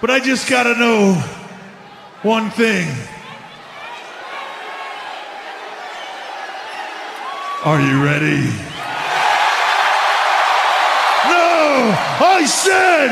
But I just gotta know one thing. Are you ready? No! I said,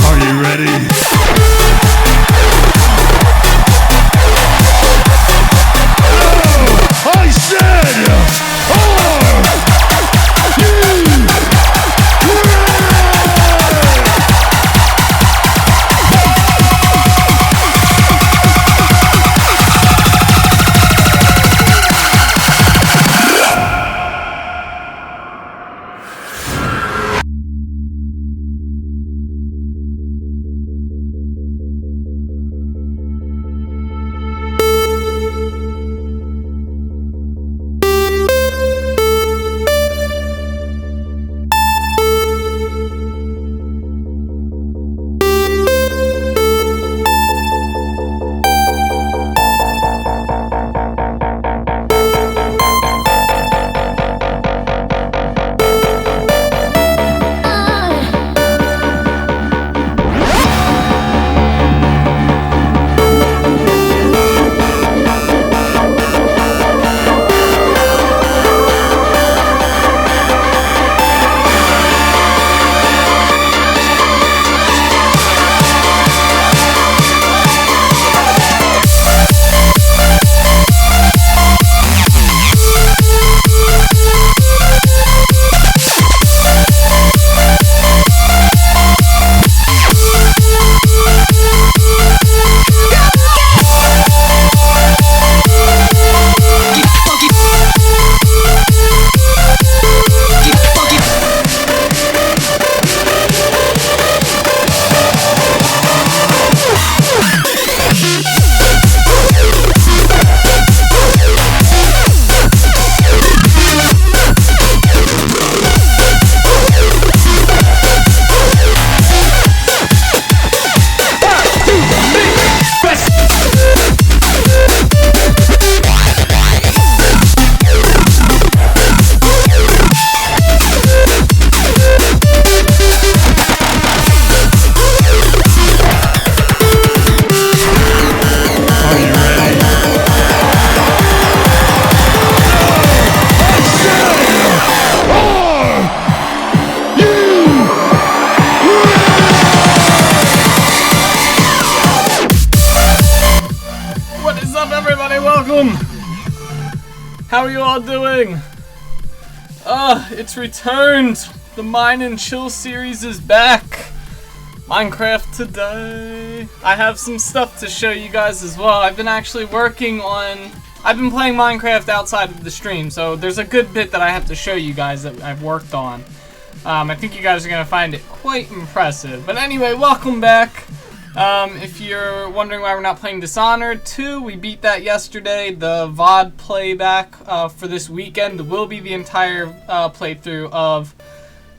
are you ready? How are you all doing? It's returned! The Mine and Chill series is back! Minecraft today! I have some stuff to show you guys as well. I've been playing Minecraft outside of the stream, so there's a good bit that I have to show you guys that I've worked on. I think you guys are going to find it quite impressive. But anyway, welcome back. If you're wondering why we're not playing Dishonored 2, we beat that yesterday. The VOD playback for this weekend will be the entire playthrough of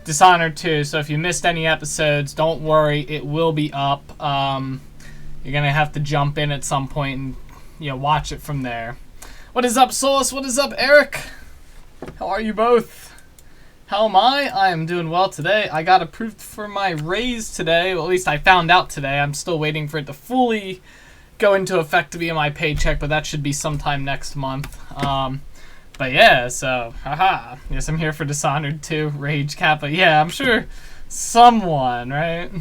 Dishonored 2. So if you missed any episodes, don't worry, it will be up. You're gonna have to jump in at some point and watch it from there. What is up, Solus? What is up, Eric? How are you both? How am I? I am doing well today. I got approved for my raise today. Well, at least I found out today. I'm still waiting for it to fully go into effect to be in my paycheck, but that should be sometime next month. But yeah, so, haha. Yes, I'm here for Dishonored 2, Rage Kappa. Yeah, I'm sure someone, right?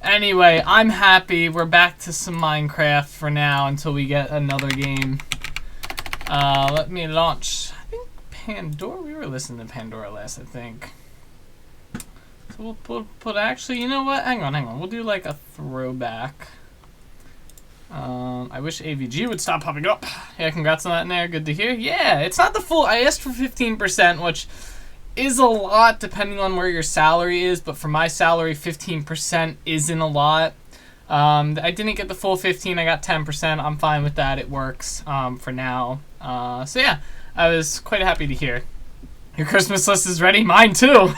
Anyway, I'm happy. We're back to some Minecraft for now until we get another game. Let me launch, I think, Pandora. We were listening to Pandora last, I think. So we'll put actually, you know what? Hang on. We'll do like a throwback. I I wish AVG would stop popping up. Yeah, congrats on that in there. Good to hear. Yeah, it's not the full. I asked for 15%, which is a lot depending on where your salary is, but for my salary, 15% isn't a lot. I didn't get the full 15. I got 10%. I'm fine with that. It works for now. So yeah, I was quite happy to hear. Your Christmas list is ready? Mine too.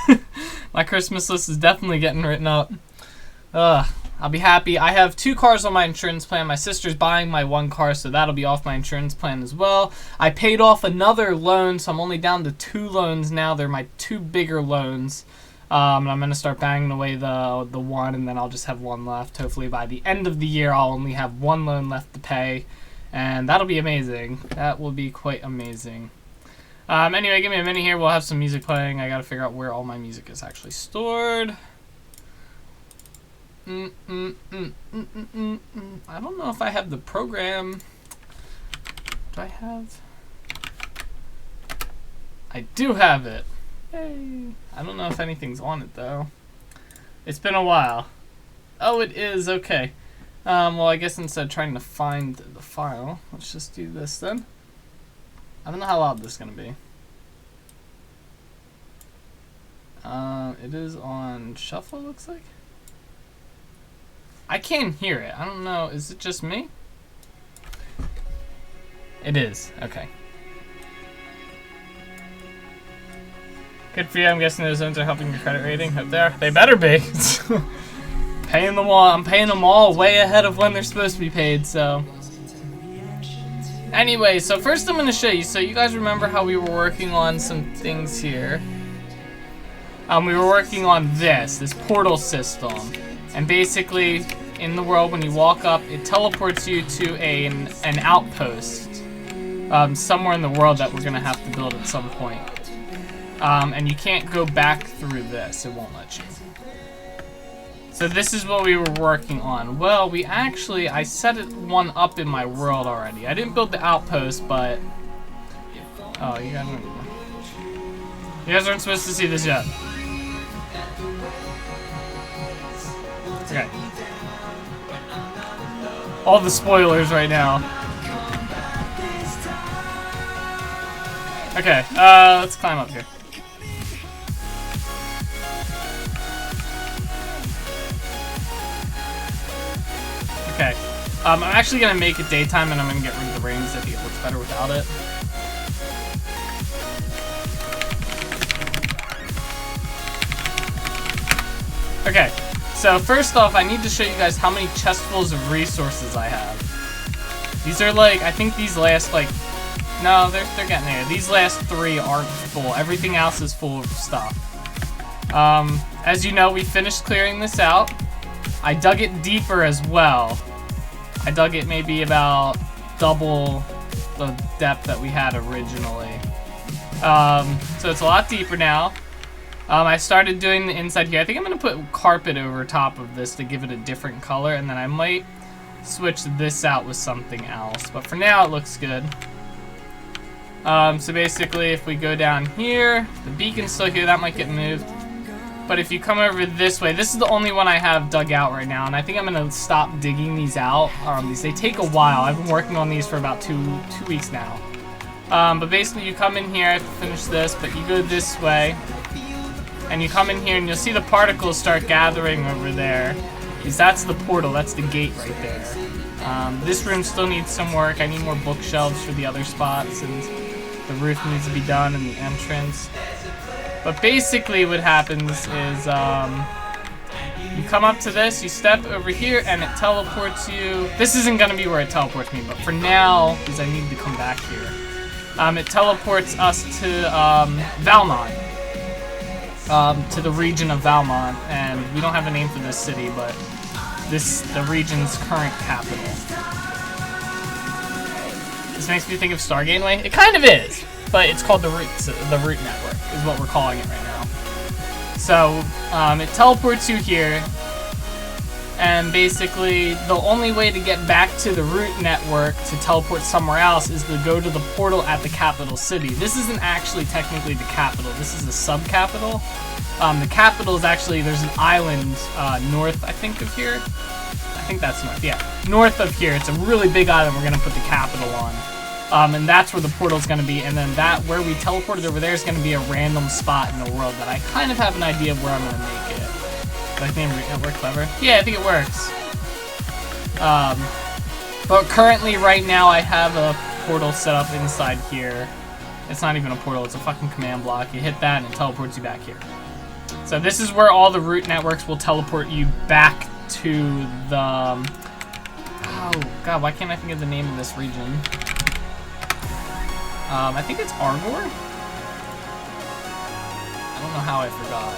My Christmas list is definitely getting written up. I'll be happy. I have 2 cars on my insurance plan. My sister's buying my 1 car, so that'll be off my insurance plan as well. I paid off another loan, so I'm only down to 2 loans now. They're my 2 bigger loans. And I'm going to start banging away the 1, and then I'll just have 1 left. Hopefully by the end of the year, I'll only have 1 loan left to pay, and that'll be amazing. That will be quite amazing. Anyway, give me a minute here. We'll have some music playing. I got to figure out where all my music is actually stored. I don't know if I have the program. Do I have? I do have it. Yay. I don't know if anything's on it though. It's been a while. Oh, it is. Okay. Well, I guess instead of trying to find the file, let's just do this then. I don't know how loud this is going to be. It is on shuffle, looks like. I can't hear it. I don't know. Is it just me? It is. Okay. Good for you. I'm guessing those zones are helping your credit rating up there. They better be. Paying them all. I'm paying them all way ahead of when they're supposed to be paid, so. Anyway, so first I'm going to show you. So you guys remember how we were working on some things here. We were working on this portal system. And basically, in the world, when you walk up, it teleports you to an outpost somewhere in the world that we're going to have to build at some point. And you can't go back through this. It won't let you. So this is what we were working on. Well, I set one up in my world already. I didn't build the outpost, but... Oh, you guys aren't supposed to see this yet. Okay. All the spoilers right now. Okay, let's climb up here. Okay. I'm actually gonna make it daytime and I'm gonna get rid of the rings. I think it looks better without it. Okay. So first off, I need to show you guys how many chestfuls of resources I have. These are like, I think these last like, no, they're getting there. These last 3 aren't full. Everything else is full of stuff. As you know, we finished clearing this out. I dug it deeper as well. I dug it maybe about double the depth that we had originally. So it's a lot deeper now. I started doing the inside here. I think I'm going to put carpet over top of this to give it a different color, and then I might switch this out with something else. But for now, it looks good. So basically, if we go down here, the beacon's still here. That might get moved. But if you come over this way, this is the only one I have dug out right now, and I think I'm going to stop digging these out. They take a while. I've been working on these for about two weeks now. But basically, you come in here, I have to finish this, but you go this way. And you come in here and you'll see the particles start gathering over there. Because that's the portal, that's the gate right there. This room still needs some work. I need more bookshelves for the other spots, and the roof needs to be done and the entrance. But basically what happens is you come up to this, you step over here, and it teleports you. This isn't going to be where it teleports me, but for now, because I need to come back here, it teleports us to Valmont. To the region of Valmont, and we don't have a name for this city, but the region's current capital. This makes me think of Stargate Way. It kind of is, but it's called the root network is what we're calling it right now. So it teleports you here, and basically the only way to get back to the root network to teleport somewhere else is to go to the portal at the capital city. This isn't actually technically the capital. This is a sub-capital. The capital is actually, there's an island north, I think, of here. I think that's north. Yeah, north of here. It's a really big island we're gonna put the capital on. And that's where the portal's gonna be, and then that where we teleported over there is gonna be a random spot in the world that I kind of have an idea of where I'm gonna make it. Like name root network clever? Yeah, I think it works. But currently, right now, I have a portal set up inside here. It's not even a portal, it's a fucking command block. You hit that and it teleports you back here. So this is where all the root networks will teleport you back to the... oh, God, why can't I think of the name of this region? I think it's Argor? I don't know how I forgot.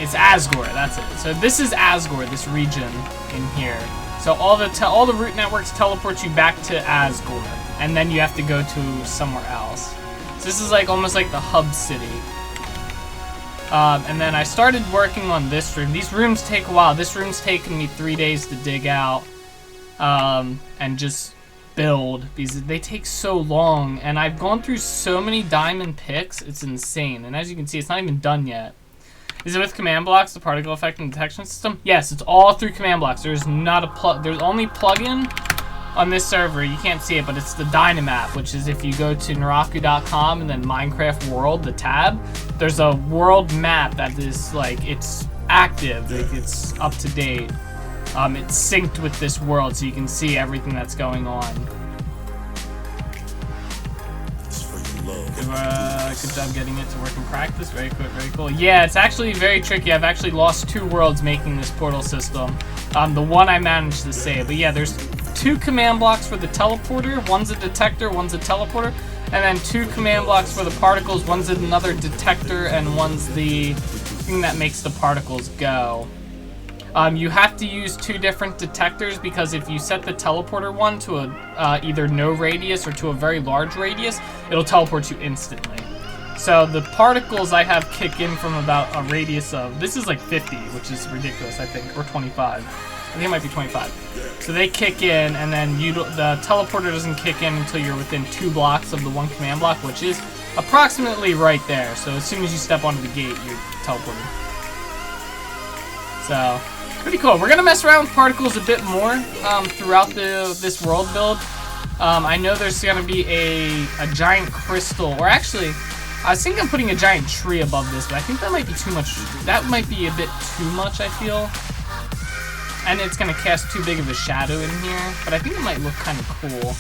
It's Asgore, that's it. So this is Asgore, this region in here. So all the root networks teleport you back to Asgore, and then you have to go to somewhere else. So this is like almost like the hub city. And then I started working on this room. These rooms take a while. This room's taken me 3 days to dig out and just build because they take so long. And I've gone through so many diamond picks, it's insane. And as you can see, it's not even done yet. Is it with command blocks, the particle effect and detection system? Yes, it's all through command blocks. There's not a plug. There's only plugin on this server. You can't see it, but it's the Dynamap, which is if you go to Naraku.com and then Minecraft World, the tab, there's a world map that is like it's active, like it's up to date. It's synced with this world, so you can see everything that's going on. Good job getting it to work in practice. Very cool, very cool. Yeah, it's actually very tricky. I've actually lost 2 worlds making this portal system. The one I managed to save. But yeah, there's 2 command blocks for the teleporter. One's a detector, one's a teleporter. And then 2 command blocks for the particles. One's another detector, and one's the thing that makes the particles go. You have to use 2 different detectors because if you set the teleporter one to a either no radius or to a very large radius, it'll teleport you instantly. So the particles I have kick in from about a radius of, this is like 50, which is ridiculous, I think, or 25. I think it might be 25. So they kick in, and then the teleporter doesn't kick in until you're within 2 blocks of the one command block, which is approximately right there. So as soon as you step onto the gate, you're teleported. So, pretty cool. We're gonna mess around with particles a bit more throughout this world build. I know there's gonna be a giant crystal, or actually, I was thinking of putting a giant tree above this, but I think that might be too much. That might be a bit too much, I feel. And it's gonna cast too big of a shadow in here, but I think it might look kind of cool.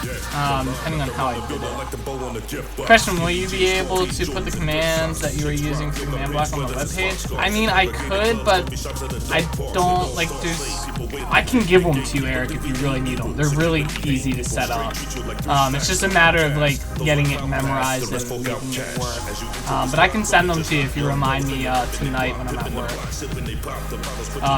Depending on how I did it. Question, will you be able to put the commands that you were using for command block on the webpage? I mean, I could, but I don't, like, I can give them to you, Eric, if you really need them. They're really easy to set up. It's just a matter of, like, getting it memorized and making it work. But I can send them to you if you remind me tonight when I'm at work.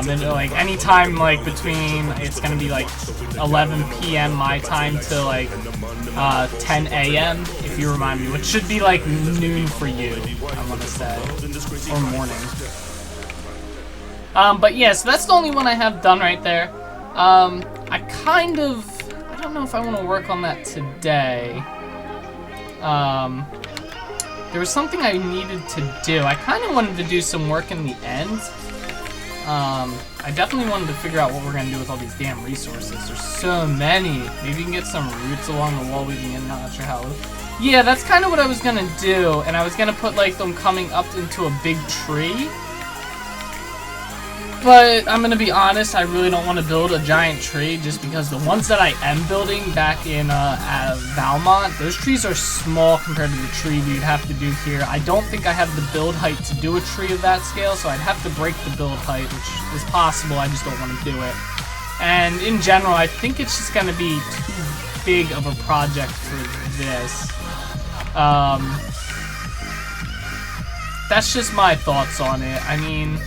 And, like, anytime, like, between, it's gonna be, like, 11 p.m. my time to, like, 10 a.m. if you remind me, which should be like noon for you, I want to say, or morning. But yeah, so that's the only one I have done right there. I don't know if I want to work on that today. There was something I needed to do. I kind of wanted to do some work in the end. I definitely wanted to figure out what we're going to do with all these damn resources. There's so many. Maybe we can get some roots along the wall we can get, not sure how. Yeah, that's kind of what I was going to do. And I was going to put like them coming up into a big tree. But I'm going to be honest, I really don't want to build a giant tree just because the ones that I am building back in Valmont, those trees are small compared to the tree we'd have to do here. I don't think I have the build height to do a tree of that scale, so I'd have to break the build height, which is possible, I just don't want to do it. And in general, I think it's just going to be too big of a project for this. That's just my thoughts on it. I mean,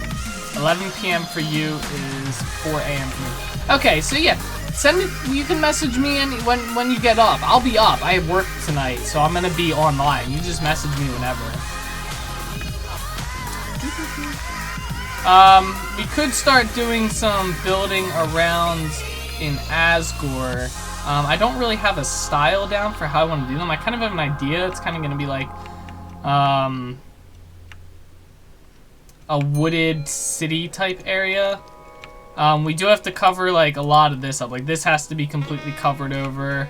11 p.m. for you is 4 a.m. for me. Okay, so yeah, you can message me when you get up. I'll be up. I have work tonight, so I'm gonna be online. You just message me whenever. We could start doing some building around in Asgore. I don't really have a style down for how I want to do them. I kind of have an idea. It's kind of gonna be like, a wooded city type area. We do have to cover like a lot of this up. Like this has to be completely covered over.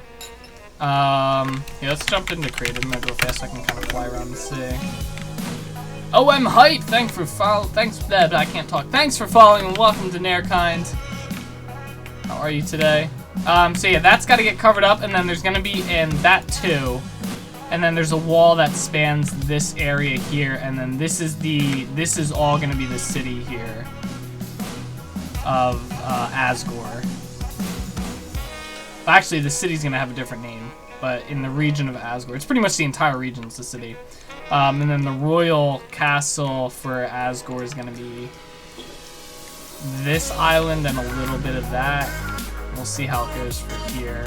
Yeah, let's jump into creative mode real fast so I can kind of fly around and see. Oh, I'm hyped! I can't talk. Thanks for following and welcome to Nairkind. How are you today? So yeah, that's got to get covered up, and then there's gonna be in that too. And then there's a wall that spans this area here, and then this is all gonna be the city here of Asgore. Actually, the city's gonna have a different name, but in the region of Asgore, it's pretty much the entire region's the city. And then the royal castle for Asgore is gonna be this island and a little bit of that. We'll see how it goes for here.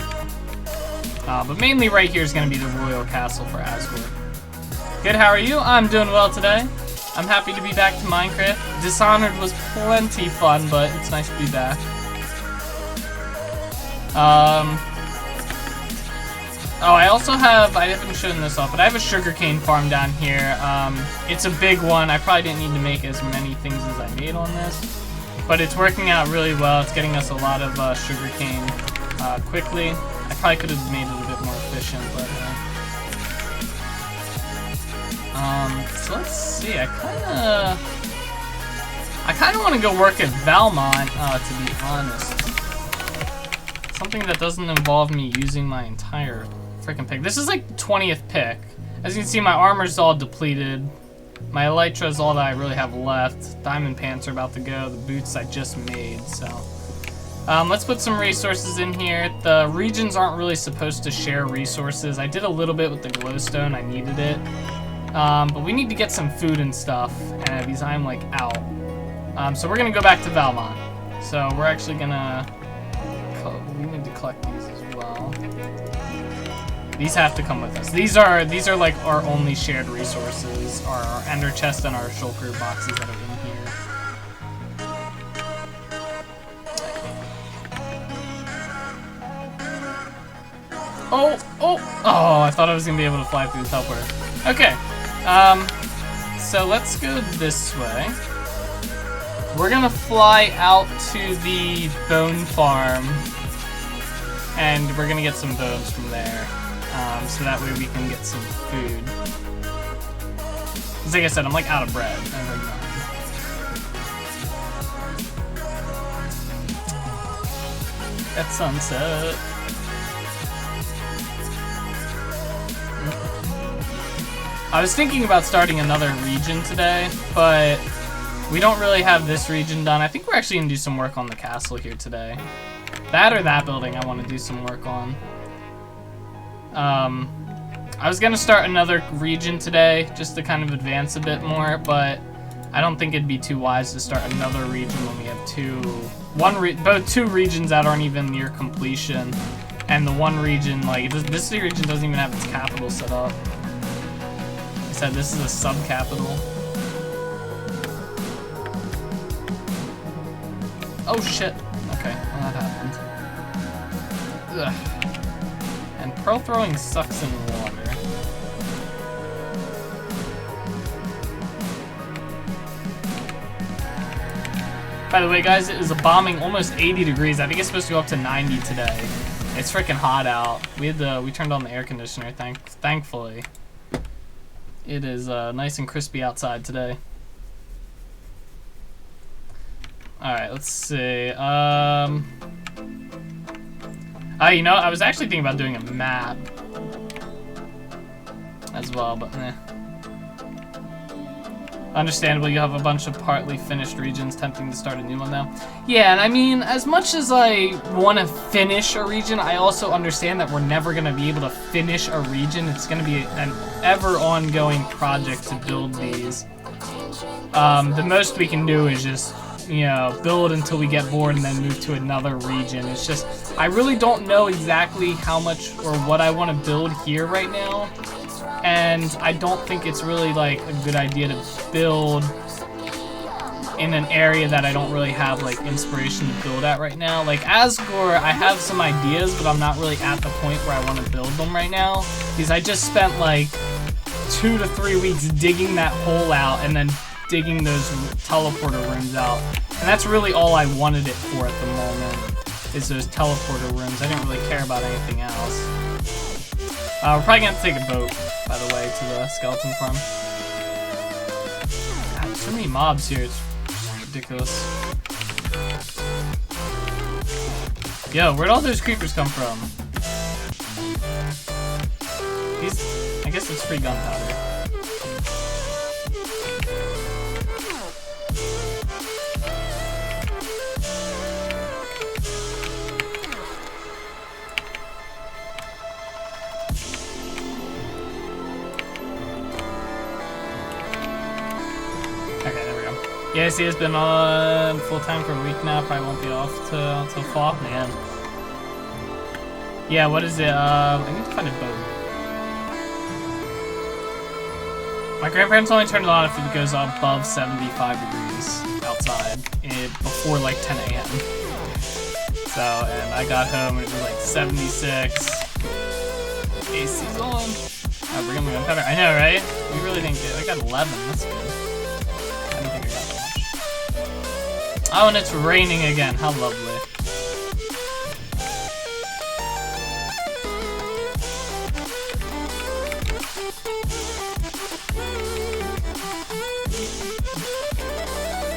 But mainly right here is gonna be the royal castle for Asgore. Good, how are you? I'm doing well today. I'm happy to be back to Minecraft. Dishonored was plenty fun, but it's nice to be back. Oh, I also have, I haven't shown this off, but I have a sugarcane farm down here. It's a big one. I probably didn't need to make as many things as I made on this, but it's working out really well. It's getting us a lot of sugarcane quickly. I probably could have made it a bit more efficient, but so let's see. I kind of want to go work at Valmont, to be honest. Something that doesn't involve me using my entire freaking pick. This is like 20th pick. As you can see, my armor's all depleted. My elytra is all that I really have left. Diamond pants are about to go. The boots I just made, so. Let's put some resources in here. The regions aren't really supposed to share resources. I did a little bit with the glowstone. I needed it. But we need to get some food and stuff, and because I'm like out. So we're gonna go back to Valmont. So we're actually gonna, we need to collect these as well. These have to come with us. These are like our only shared resources, our ender chest and our shulker boxes that are in here. Oh, I thought I was gonna be able to fly through the teleporter. Okay, so let's go this way. We're gonna fly out to the bone farm, and we're gonna get some bones from there, so that way we can get some food. 'Cause like I said, I'm like out of bread. At sunset. I was thinking about starting another region today, but we don't really have this region done. I think we're actually gonna do some work on the castle here today. That or that building I want to do some work on. I was gonna start another region today just to kind of advance a bit more, but I don't think it'd be too wise to start another region when we have two regions that aren't even near completion, and the one region, like this region doesn't even have its capital set up. Like I said, this is a sub-capital. Oh shit. Okay, well that happened. Ugh. And pearl throwing sucks in water. By the way, guys, it is a bombing almost 80 degrees. I think it's supposed to go up to 90 today. It's freaking hot out. We turned on the air conditioner, thankfully. It is nice and crispy outside today. Alright, let's see. You know, I was actually thinking about doing a map as well, but eh. Understandable, you have a bunch of partly finished regions, tempting to start a new one now. Yeah, and I mean, as much as I want to finish a region, I also understand that we're never going to be able to finish a region. It's going to be an ever ongoing project to build these. The most we can do is just, you know, build until we get bored and then move to another region. It's just, I really don't know exactly how much or what I want to build here right now. And I don't think it's really like a good idea to build in an area that I don't really have like inspiration to build at right now. Like Asgore, I have some ideas, but I'm not really at the point where I want to build them right now, because I just spent like 2 to 3 weeks digging that hole out and then digging those teleporter rooms out. And that's really all I wanted it for at the moment, is those teleporter rooms. I didn't really care about anything else. We're probably gonna take a boat, by the way, to the skeleton farm. God, there's so many mobs here, it's ridiculous. Yo, where'd all those creepers come from? I guess it's free gunpowder. Okay, there we go. Yeah, see, it's been on full time for a week now. Probably won't be off till fall. Man. Yeah, what is it? I need to find a boat. My grandparents only turn it on if it goes above 75 degrees outside before like 10 a.m. So, and I got home and it was like 76. AC's on. Oh, we're gonna go better. I know, right? We really didn't get. I got 11. That's good. I didn't think I got that much. Oh, and it's raining again. How lovely.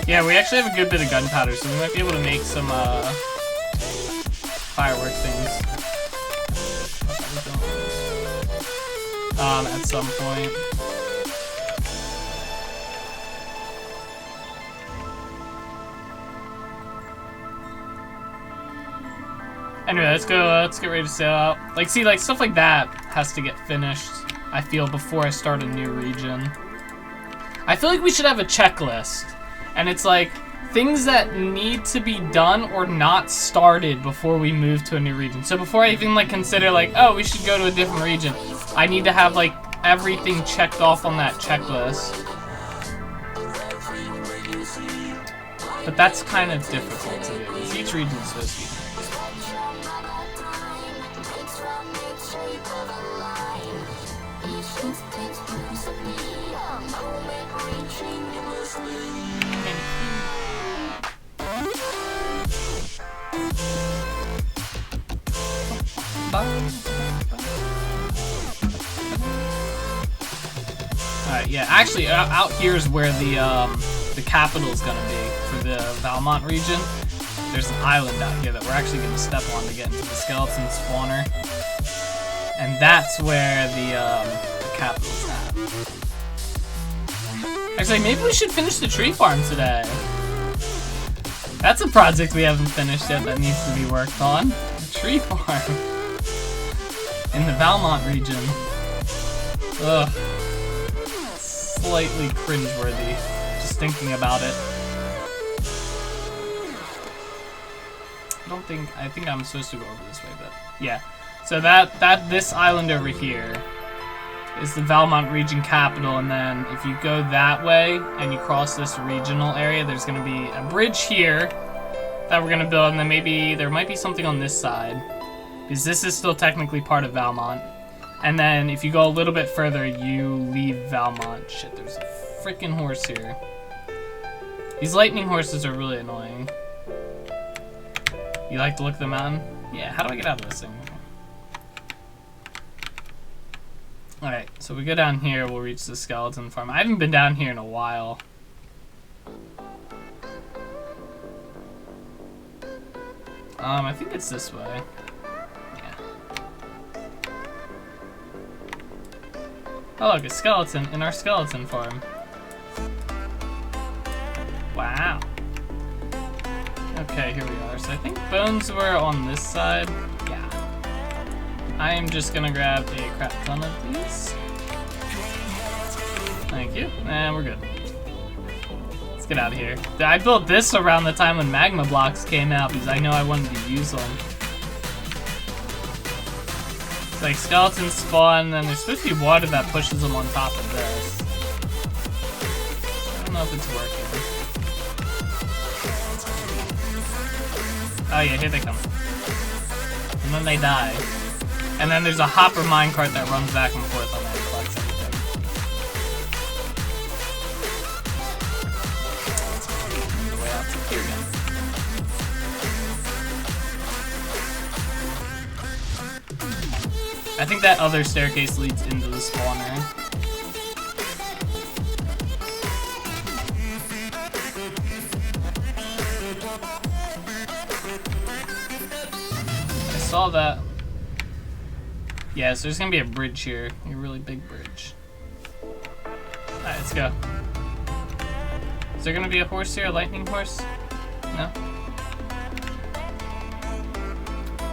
Yeah, we actually have a good bit of gunpowder, so we might be able to make some firework things. At some point. Anyway, let's get ready to sail out. Like, see, like, stuff like that has to get finished, I feel, before I start a new region. I feel like we should have a checklist. And it's like, things that need to be done or not started before we move to a new region. So before I even, like, consider, like, oh, we should go to a different region, I need to have, like, everything checked off on that checklist. But that's kind of difficult to do, because each region is supposed to be. Alright, yeah, actually, out here is where the capital is gonna be for the Valmont region. There's an island out here that we're actually gonna step on to get into the skeleton spawner, and that's where the capital's at. Actually, maybe we should finish the tree farm today. That's a project we haven't finished yet that needs to be worked on. The tree farm in the Valmont region. Ugh. Slightly cringeworthy, just thinking about it. I think I'm supposed to go over this way, but yeah. So this island over here is the Valmont region capital, and then if you go that way and you cross this regional area, there's gonna be a bridge here that we're gonna build, and then maybe there might be something on this side, because this is still technically part of Valmont. And then if you go a little bit further, you leave Valmont. Shit, there's a freaking horse here. These lightning horses are really annoying. You like to look at the mountain? Yeah, how do I get out of this thing? Alright, so we go down here, we'll reach the skeleton farm. I haven't been down here in a while. I think it's this way. Oh look, a skeleton in our skeleton farm. Wow. Okay, here we are. So I think bones were on this side. Yeah. I am just gonna grab a crap ton of these. Thank you. And we're good. Let's get out of here. I built this around the time when magma blocks came out because I know I wanted to use them. It's like skeletons spawn, and there's supposed to be water that pushes them on top of this. I don't know if it's working. Oh yeah, here they come. And then they die. And then there's a hopper minecart that runs back and forth on that and collects everything. I think that other staircase leads into the spawner. I saw that. Yeah, so there's gonna be a bridge here. A really big bridge. Alright, let's go. Is there gonna be a horse here? A lightning horse? No?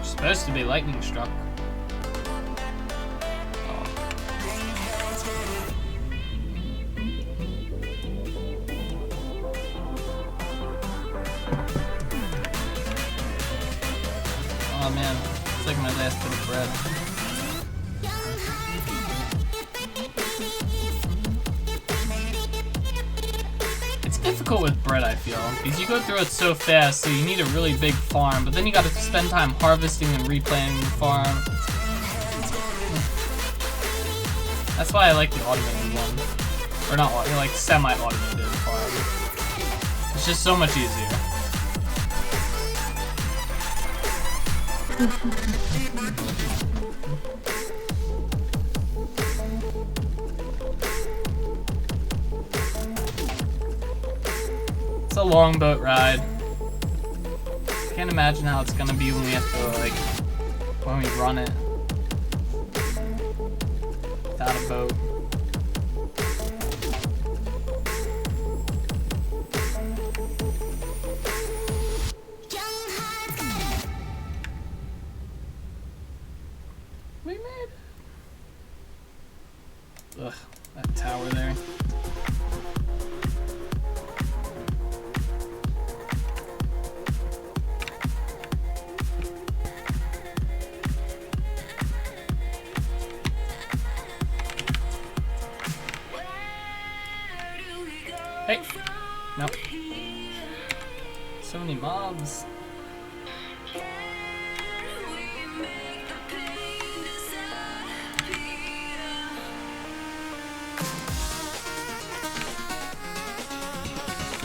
It's supposed to be lightning struck. Oh man, it's like my last bit of bread. It's difficult with bread, I feel, because you go through it so fast, so you need a really big farm, but then you gotta spend time harvesting and replanting the farm. That's why I like the automated one. Or not, like semi-automated farm. It's just so much easier. It's a long boat ride. Can't imagine how it's gonna be when we have to, like, when we run it without a boat. We made it. Ugh, that tower there. Hey! Nope. So many mobs.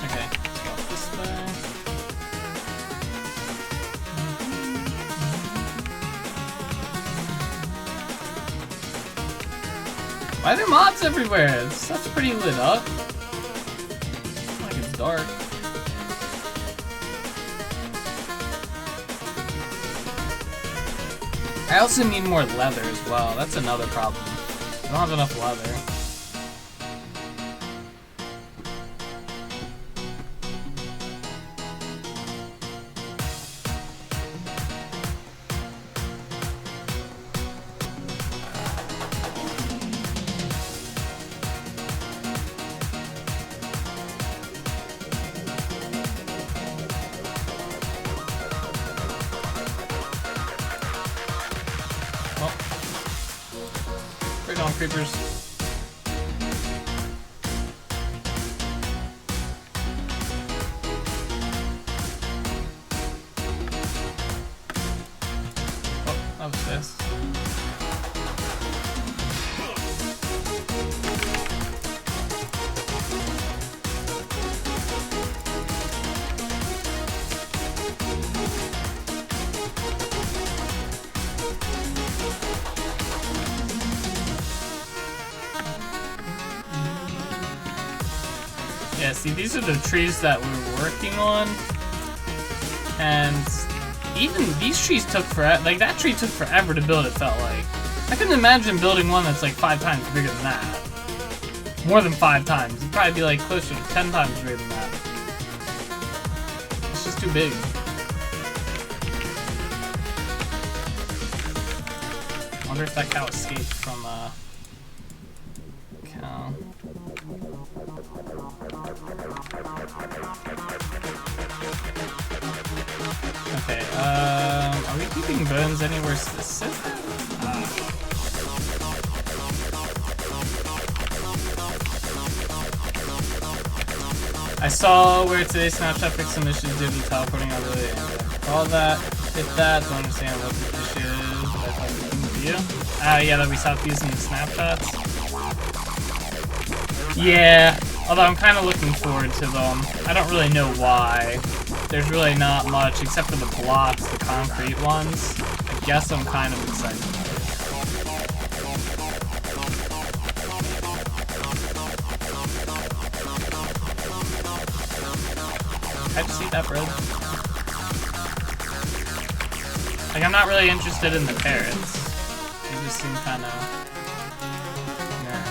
Okay, let's go this way. Why are there mobs everywhere? That's pretty lit up. Dark. I also need more leather as well. That's another problem. I don't have enough leather. Bring on, creepers. Oh, that was fast. Yeah, see, these are the trees that we're working on, and even these trees took forever. Like, that tree took forever to build, it felt like. I couldn't imagine building one that's like 5 times bigger than that. More than 5 times. It'd probably be like closer to 10 times bigger than that. It's just too big. I wonder if that cow escaped from, cow. Okay, are we keeping bones anywhere specific? I saw where today's snapshot fixed some issues due to teleporting on the all that. Hit that, don't understand what the issue is, but I thought we can view. Yeah, that we stopped using the snapshots. Yeah, although I'm kind of looking forward to them. I don't really know why. There's really not much except for the blocks, the concrete ones. I guess I'm kind of excited about it. I just eat that bread. Like, I'm not really interested in the parrots. They just seem kind of... nah.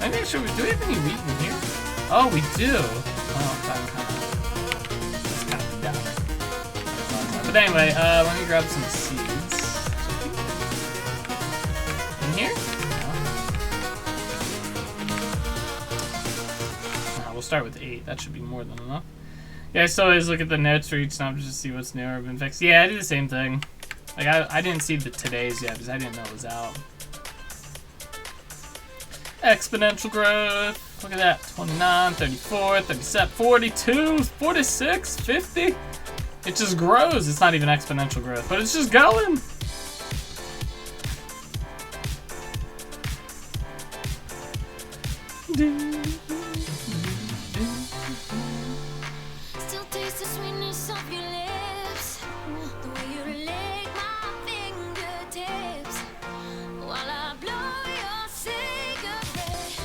I'm not sure. Do we have any wheat in here? Oh, we do. Oh, that's kind of dumb. But anyway, let me grab some seeds. In here? No. We'll start with 8. That should be more than enough. Yeah, I still always look at the notes for each snap just to see what's new or been fixed. Yeah, I do the same thing. Like, I didn't see the today's yet because I didn't know it was out. Exponential growth. Look at that. 29, 34, 37, 42, 46, 50. It just grows. It's not even exponential growth, but it's just going. Still taste the sweetness of your lips, the way you lick my fingertips while I blow your cigarette.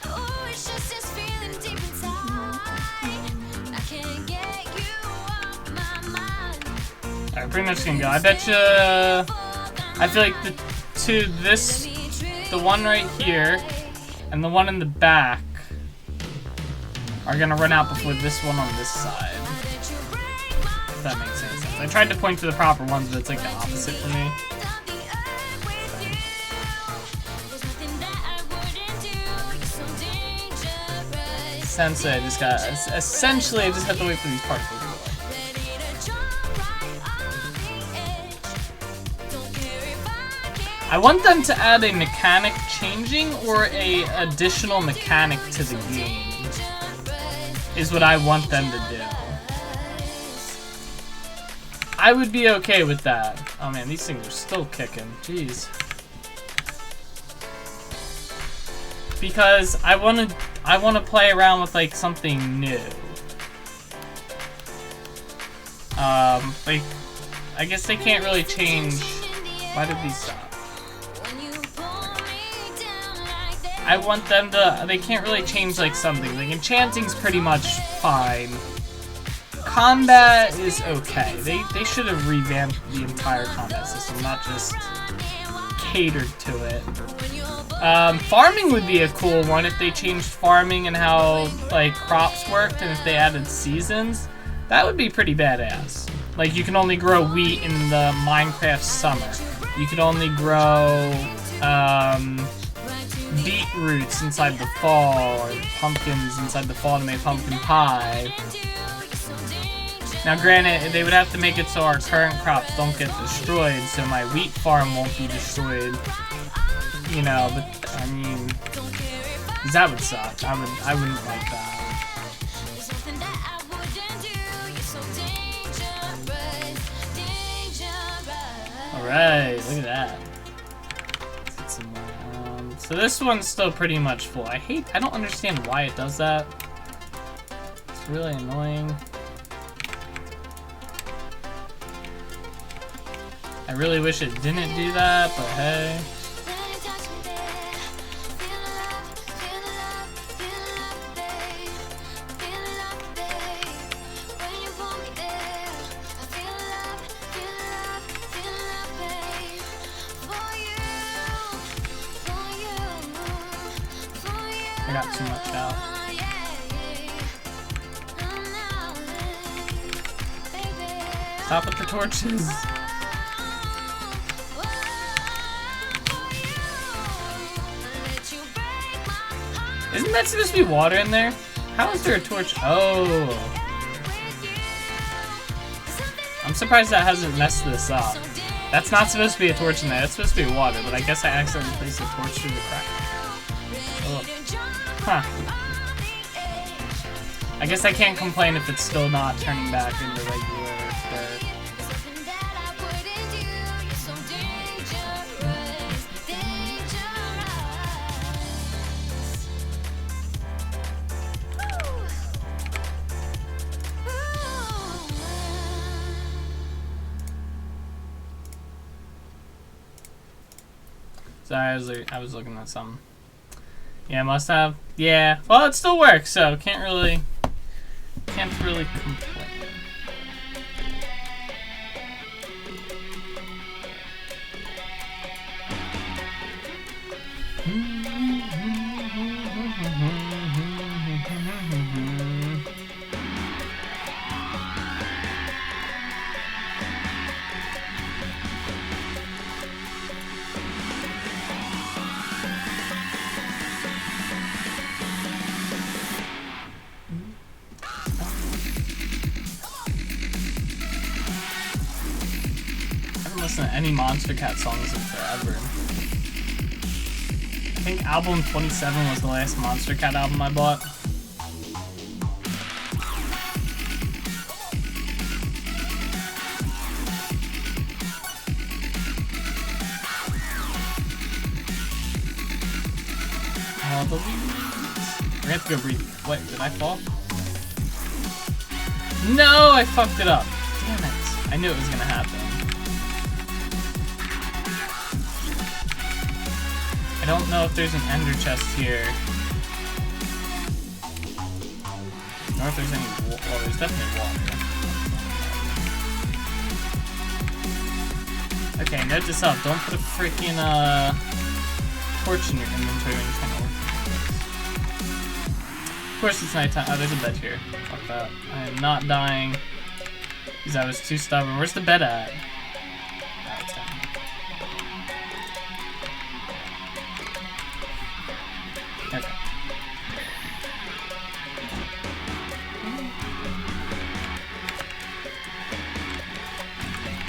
Oh, it's just this feeling deep inside. I can't get you off my mind. Alright, pretty much gonna go. I bet you. I feel like the one right here and the one in the back are gonna run out before this one on this side. If that makes any sense. I tried to point to the proper ones, but it's like the opposite for me. Sensei, I just got. Essentially, I just have to wait for these particles to go away. I want them to add a mechanic changing or a additional mechanic to the game. Is what I want them to do. I would be okay with that. Oh man, these things are still kicking. Jeez. Because I want to play around with like something new. Like I guess they can't really change. Why did these stop? I want them to. They can't really change like something. Like enchanting's pretty much fine. Combat is okay. They should have revamped the entire combat system, not just catered to it. Farming would be a cool one if they changed farming and how like crops worked, and if they added seasons. That would be pretty badass. Like you can only grow wheat in the Minecraft summer. You could only grow beetroots inside the fall, or pumpkins inside the fall to make pumpkin pie. Now granted, they would have to make it so our current crops don't get destroyed, so my wheat farm won't be destroyed. You know, but I mean, that would suck. I wouldn't like that. Alright, look at that. Let's get some more. So this one's still pretty much full. I don't understand why it does that. It's really annoying. I really wish it didn't do that, but hey. I got too much out. Stop with the torches. Isn't that supposed to be water in there? How is there a torch? Oh. I'm surprised that hasn't messed this up. That's not supposed to be a torch in there. That's supposed to be water, but I guess I accidentally placed a torch through the crack. Oh. Huh. I guess I can't complain if it's still not turning back into regular dirt. Sorry, I was looking at something. Yeah, must have. Yeah. Well, it still works, so can't really complain. I haven't listened to any Monster Cat songs in forever. I think album 27 was the last Monster Cat album I bought. All the leaves. We have to go breathe. Wait, did I fall? No, I fucked it up. Damn it. I knew it was gonna happen. I don't know if there's an ender chest here. Or if there's any well, there's definitely water. Okay, note this up. Don't put a freaking torch in your inventory when you're trying to work. Of course it's nighttime. Oh, there's a bed here. Fuck that. I am not dying because I was too stubborn. Where's the bed at? Oh, it's down here. Okay.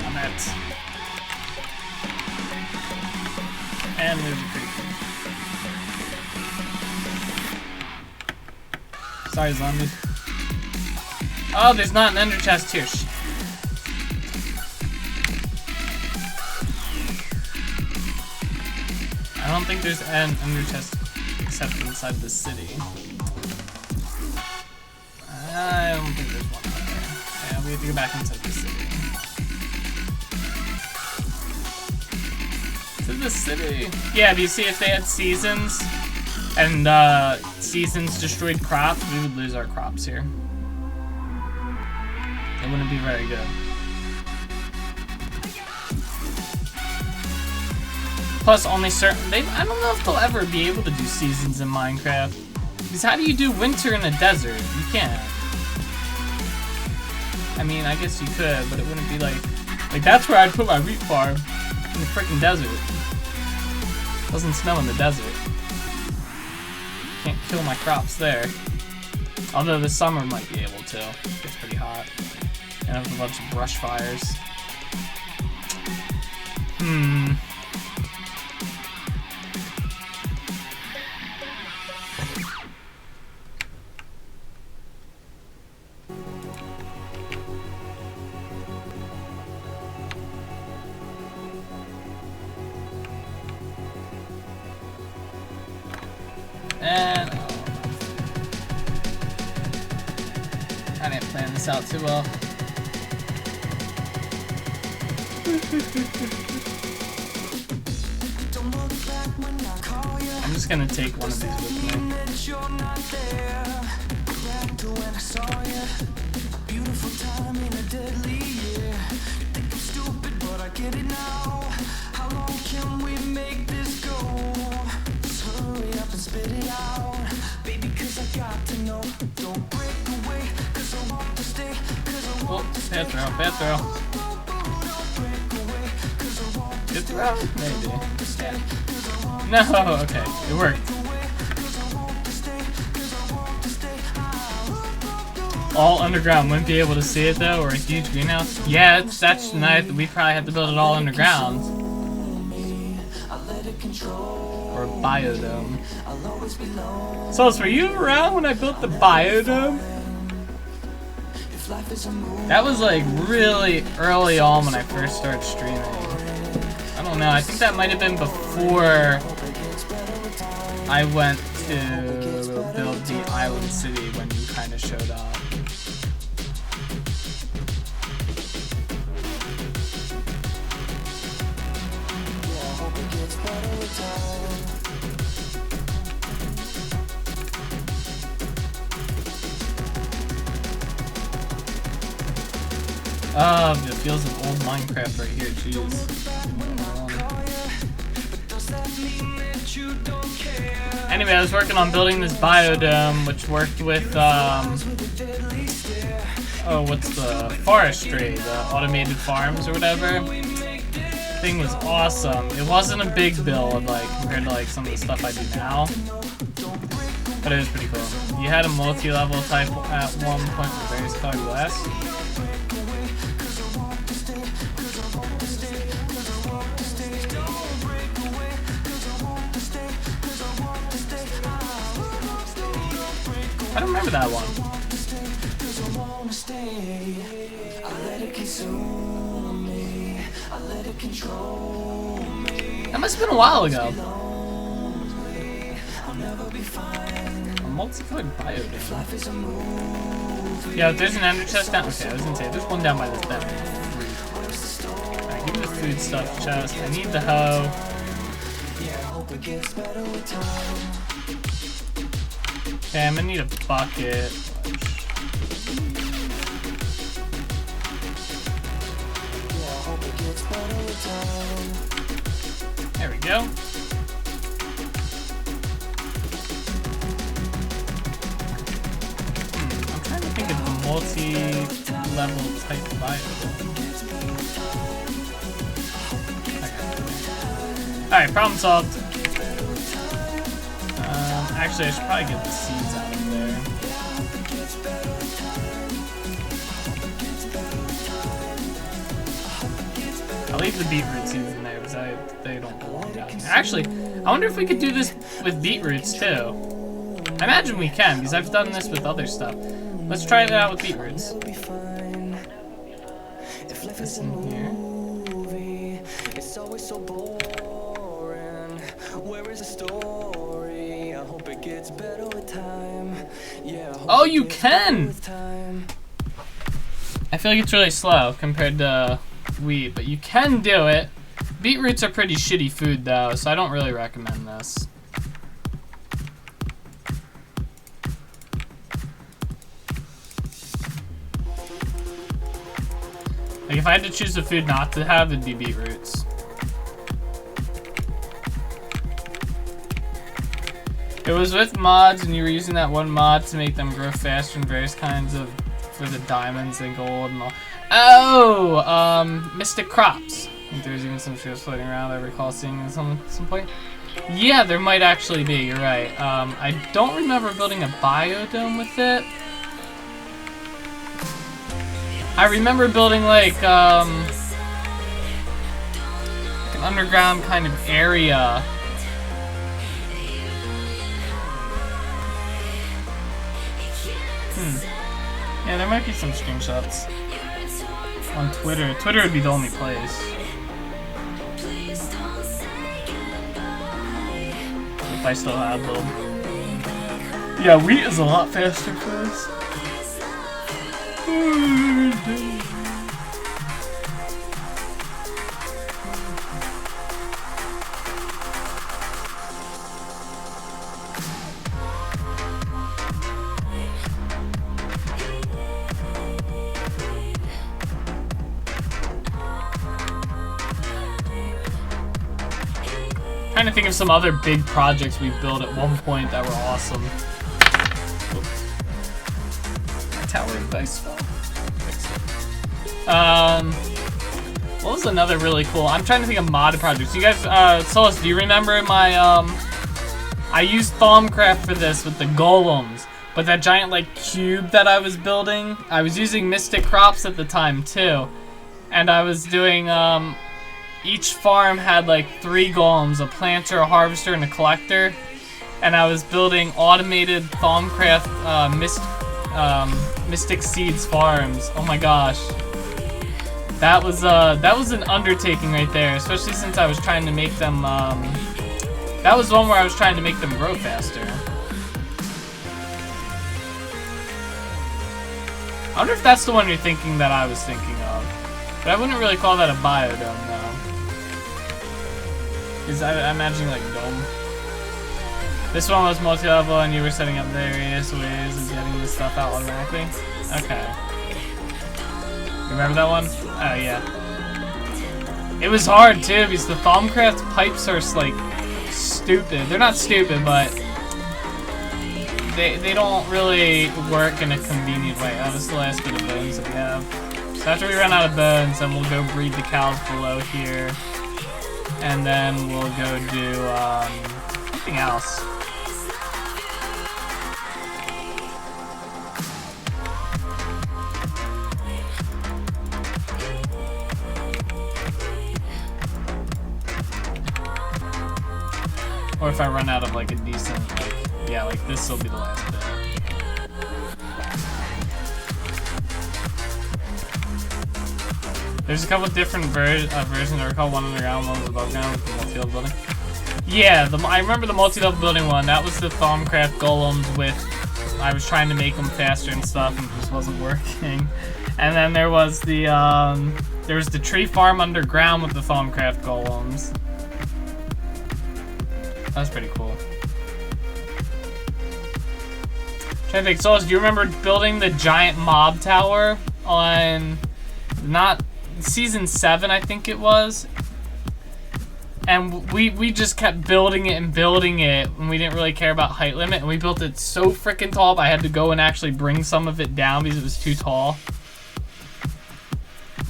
I'm it. And there's a creeper. Sorry, zombies. Oh, there's not an ender chest here. Shit. I don't think there's an ender chest except inside the city. I don't think there's one out there. Yeah, we have to go back inside the city. To the city. Yeah, do you see if they had seasons and seasons destroyed crops, we would lose our crops here. It wouldn't be very good. Plus, only certain... I don't know if they'll ever be able to do seasons in Minecraft. Because how do you do winter in a desert? You can't. I mean, I guess you could, but it wouldn't be like... Like, that's where I'd put my wheat farm. In the freaking desert. It doesn't snow in the desert. Can't kill my crops there. Although the summer might be able to. It gets pretty hot. And have a bunch of brush fires. And I didn't plan this out too well. I'm just gonna take one of these with me. Oh, bad throw, bad throw. Good throw? Maybe. Yeah. No, okay, it worked. All underground, wouldn't be able to see it though, or a huge greenhouse. Yeah, that's nice. We probably have to build it all underground. Or a biodome. So, were you around when I built the biodome? That was like really early on when I first started streaming. I don't know, I think that might have been before I went to build the island city when you kind of showed up. It feels like old Minecraft right here, jeez. Anyway, I was working on building this biodome, which worked with, oh, what's the forestry, the automated farms or whatever. Thing was awesome. It wasn't a big build, like, compared to, like, some of the stuff I do now. But it was pretty cool. You had a multi-level type at one point with various colored glass. I don't remember that one. That must have been a while ago. A multicolored biodome. Yeah, if there's an ender chest down. Okay, I was gonna say there's one down by this bed. Alright, give me the food stuff chest. I need the hoe. Okay, I'm gonna need a bucket. There we go. I'm trying to think of the multi-level type biome. Okay. Alright, problem solved. Actually, I should probably get the seeds out of there. I'll leave the beetroot seeds in there because they don't belong down here. Actually, I wonder if we could do this with beetroots too. I imagine we can because I've done this with other stuff. Let's try it out with beetroots. Put this in here. Oh, you can! I feel like it's really slow compared to wheat, but you can do it. Beetroots are pretty shitty food though, so I don't really recommend this. Like if I had to choose a food not to have, it'd be beetroots. It was with mods, and you were using that one mod to make them grow faster and various kinds of, for the diamonds and gold and all. Oh, Mystic Crops. I think there's even some shares floating around I recall seeing at some point. Yeah, there might actually be, you're right. I don't remember building a biodome with it. I remember building like an underground kind of area. Yeah, there might be some screenshots on Twitter. Twitter would be the only place. If I still had them. Yeah, wheat is a lot faster for this. Trying to think of some other big projects we built at one point that were awesome. Italian dice spell. What was another really cool? I'm trying to think of modded projects. You guys, Solus, do you remember my I used Thaumcraft for this with the golems, but that giant like cube that I was building, I was using Mystic Crops at the time too, and I was doing each farm had like 3 golems, a planter, a harvester, and a collector. And I was building automated Thaumcraft Mystic Seeds farms. Oh my gosh. That was an undertaking right there, especially since I was trying to make them that was one where I was trying to make them grow faster. I wonder if that's the one you're thinking that I was thinking of. But I wouldn't really call that a biodome though. Is I'm imagining like dome. This one was multi-level and you were setting up various ways of getting this stuff out automatically? Okay. Remember that one? Oh, yeah. It was hard, too, because the Thaumcraft pipes are, like, stupid. They're not stupid, but they don't really work in a convenient way. Oh, this is the last bit of bones that we have. So after we run out of bones, then we'll go breed the cows below here. And then we'll go do, something else. Or if I run out of like a decent, like, yeah, like this will be the last bit. There's a couple different versions. I recall one underground, one was above ground with the multi-level building. Yeah, I remember the multi-level building one. That was the Thaumcraft golems with, I was trying to make them faster and stuff, and it just wasn't working. And then there was the tree farm underground with the Thaumcraft golems. That was pretty cool. Trying to think, Souls, do you remember building the giant mob tower on not season 7, I think it was? And we just kept building it and building it, and we didn't really care about height limit, and we built it so freaking tall, I had to go and actually bring some of it down because it was too tall.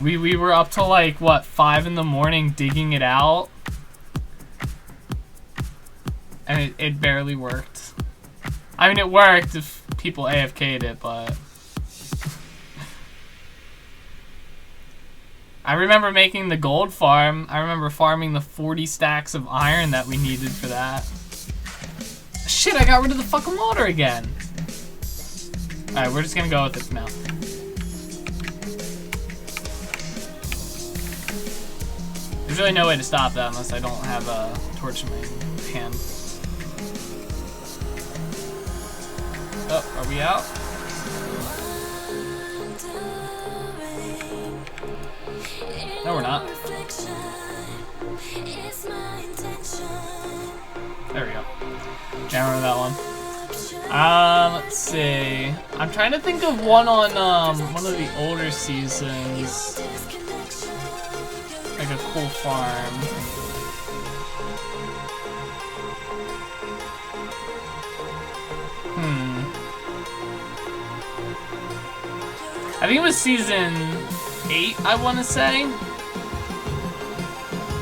We were up till like, what, 5 in the morning digging it out? And it barely worked. I mean, it worked if people AFK'd it, but... I remember making the gold farm. I remember farming the 40 stacks of iron that we needed for that. Shit, I got rid of the fucking water again. Alright, we're just gonna go with this now. There's really no way to stop that unless I don't have a torch in my hand. Oh, are we out? No, we're not. There we go. Can't remember that one. Let's see. I'm trying to think of one on one of the older seasons. Like a cool farm. I think it was season 8, I want to say.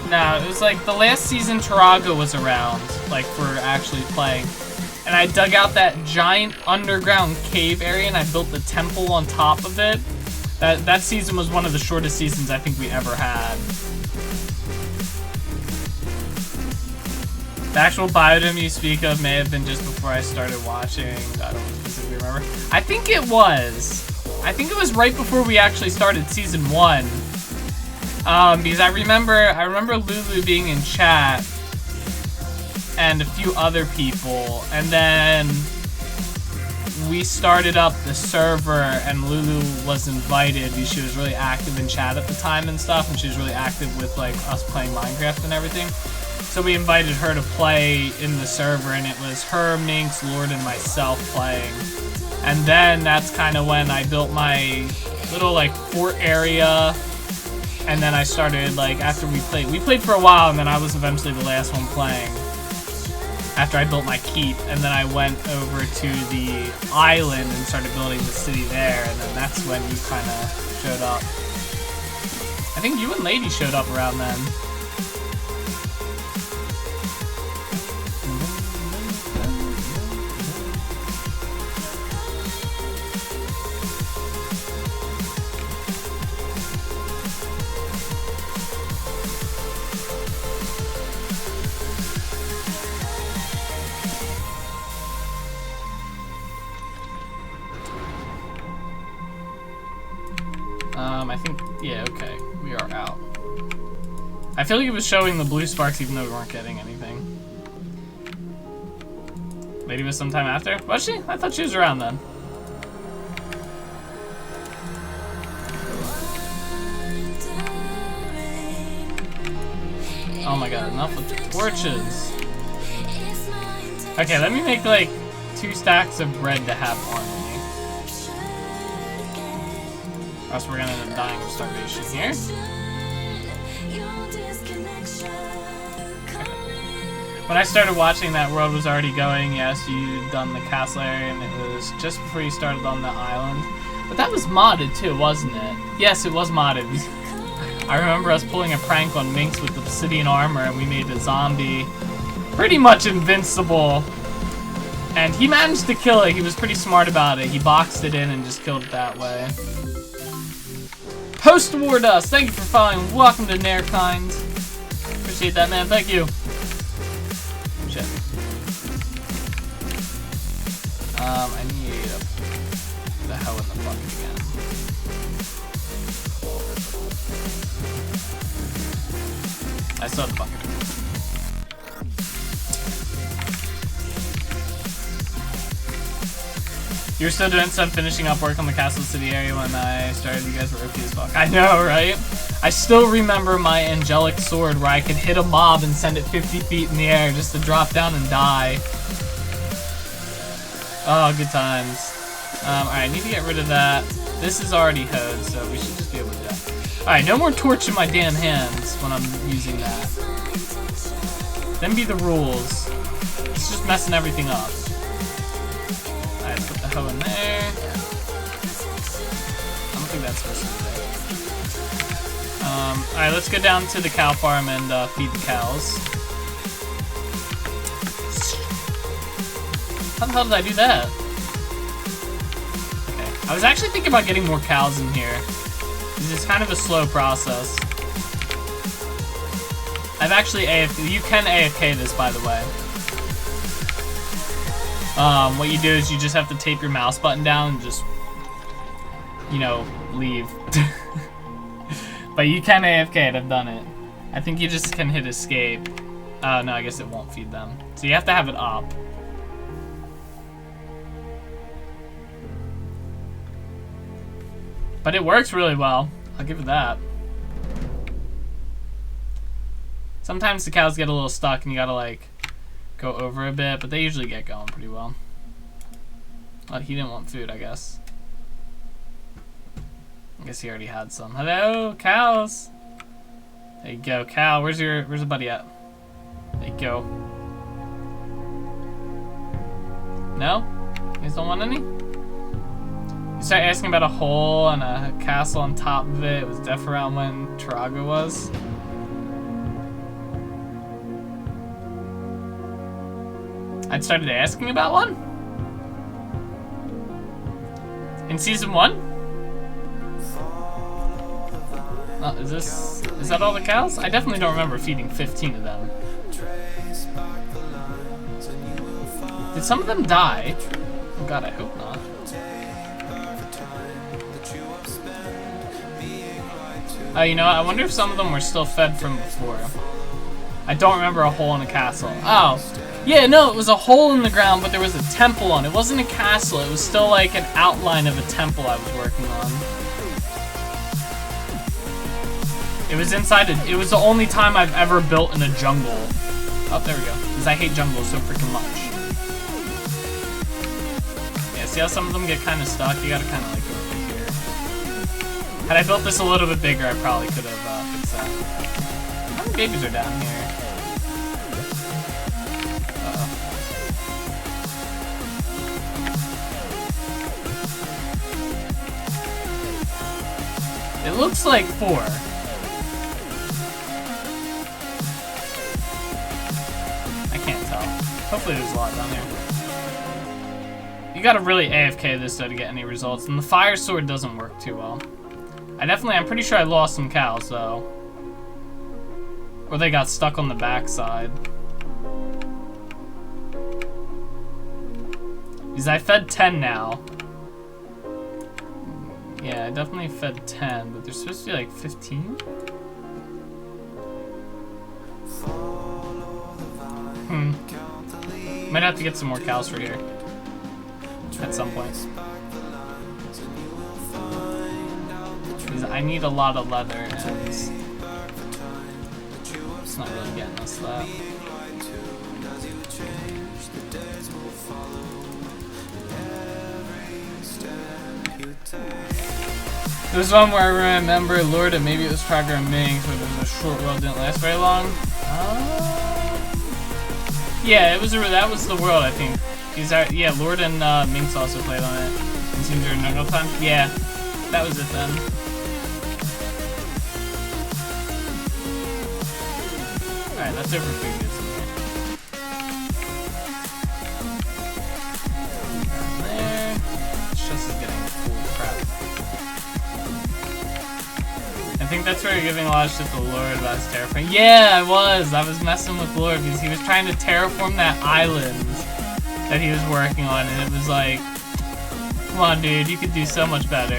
No, it was like the last season Taraga was around, like for actually playing. And I dug out that giant underground cave area and I built the temple on top of it. That season was one of the shortest seasons I think we ever had. The actual biodome you speak of may have been just before I started watching. I don't specifically remember. I think it was. I think it was right before we actually started season 1. Because I remember Lulu being in chat and a few other people, and then we started up the server and Lulu was invited because she was really active in chat at the time and stuff, and she was really active with like us playing Minecraft and everything. So we invited her to play in the server, and it was her, Minx, Lord, and myself playing. And then that's kind of when I built my little like fort area, and then I started like after we played for a while, and then I was eventually the last one playing after I built my keep, and then I went over to the island and started building the city there, and then that's when you kind of showed up. I think you and Lady showed up around then. I think, yeah, okay, we are out. I feel like it was showing the blue sparks even though we weren't getting anything. Lady was sometime after? Was she? I thought she was around then. Oh my god, enough with the torches. Okay, let me make like 2 stacks of bread to have on me. Or else we're gonna end up dying of starvation here. When I started watching, that world was already going. Yes, you'd done the castle area, and it was just before you started on the island. But that was modded too, wasn't it? Yes, it was modded. I remember us pulling a prank on Minx with obsidian armor, and we made a zombie pretty much invincible. And he managed to kill it. He was pretty smart about it. He boxed it in and just killed it that way. Post-war dust. Thank you for following. Welcome to Nairkind. Appreciate that, man. Thank you. Shit. I need the hell in the bucket again. I still have the bucket. You're still doing some finishing up work on the Castle City area when I started. You guys were OP as fuck. I know, right? I still remember my angelic sword where I could hit a mob and send it 50 feet in the air just to drop down and die. Oh, good times. Alright, I need to get rid of that. This is already hoed, so we should just be able to do that. Alright, no more torch in my damn hands when I'm using that. Them be the rules. It's just messing everything up. Alright, put the hoe in there. I don't think that's supposed to be there. Alright, let's go down to the cow farm and feed the cows. How the hell did I do that? Okay. I was actually thinking about getting more cows in here. This is kind of a slow process. I've actually AFK. You can AFK this, by the way. What you do is you just have to tape your mouse button down and just, you know, leave. But you can AFK it, I've done it. I think you just can hit escape. Oh, no, I guess it won't feed them. So you have to have it up. But it works really well. I'll give it that. Sometimes the cows get a little stuck and you gotta, like, go over a bit, but they usually get going pretty well. Oh, he didn't want food, I guess. I guess he already had some. Hello, cows. There you go, cow. Where's the buddy at? There you go. No? You guys don't want any? You start asking about a hole and a castle on top of it. It was deaf around when Taraga was. I'd started asking about one? In season 1? Is that all the cows? I definitely don't remember feeding 15 of them. Did some of them die? Oh god, I hope not. You know what? I wonder if some of them were still fed from before. I don't remember a hole in a castle. Oh. Yeah, no, it was a hole in the ground, but there was a temple on it. It wasn't a castle. It was still like an outline of a temple I was working on. It was inside it was the only time I've ever built in a jungle. Oh, there we go. Because I hate jungles so freaking much. Yeah, see how some of them get kind of stuck? You gotta kind of like go over here. Had I built this a little bit bigger, I probably could have fixed that. How many babies are down here? It looks like 4. I can't tell. Hopefully there's a lot down here. You gotta really AFK this though to get any results, and the fire sword doesn't work too well. I'm pretty sure I lost some cows though. Or they got stuck on the backside. Because I fed 10 now. Yeah, I definitely fed 10, but there's supposed to be like 15? Might have to get some more cows for here. At some point. Because I need a lot of leather, and it's not really getting us that. There's one where I remember Lord, and maybe it was Tracker and Minx, but it was a short world, didn't last very long. Yeah, that was the world, I think. Yeah, Lord and Minx also played on it. It seems during normal time. Yeah, that was it then. Alright, that's it for figures. There. It's just getting full crap. I think that's where you're giving a lot of shit to Lord about his terraforming. Yeah, I was messing with Lord because he was trying to terraform that island that he was working on, and it was like, come on, dude, you could do so much better.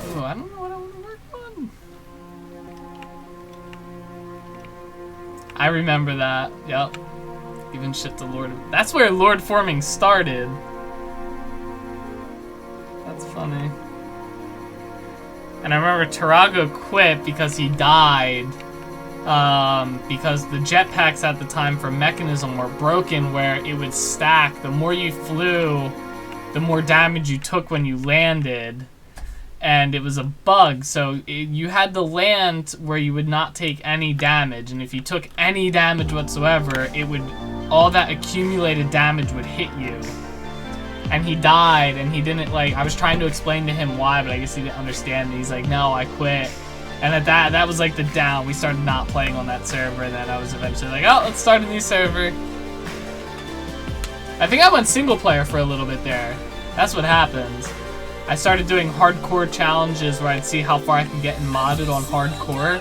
Ooh, I don't know what I want to work on. I remember that. Yep. Giving shit to Lord. That's where Lord forming started. That's funny. And I remember Tarago quit because he died. Because the jetpacks at the time for Mechanism were broken where it would stack. The more you flew, the more damage you took when you landed. And it was a bug, so you had to land where you would not take any damage. And if you took any damage whatsoever, all that accumulated damage would hit you. And he died, and he didn't, like, I was trying to explain to him why, but I guess he didn't understand. And he's like, no, I quit. And at that was like the down. We started not playing on that server, and then I was eventually like, oh, let's start a new server. I think I went single player for a little bit there. That's what happens. I started doing hardcore challenges where I'd see how far I could get in modded on hardcore.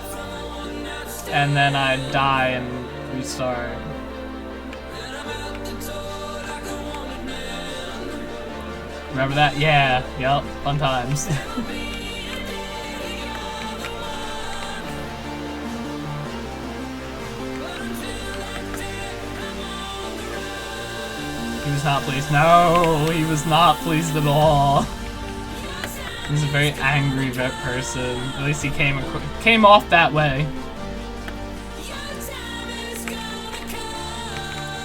And then I'd die and restart. Remember that? Yeah, yep, fun times. He was not pleased. No, he was not pleased at all. He was a very angry person. At least he came off that way.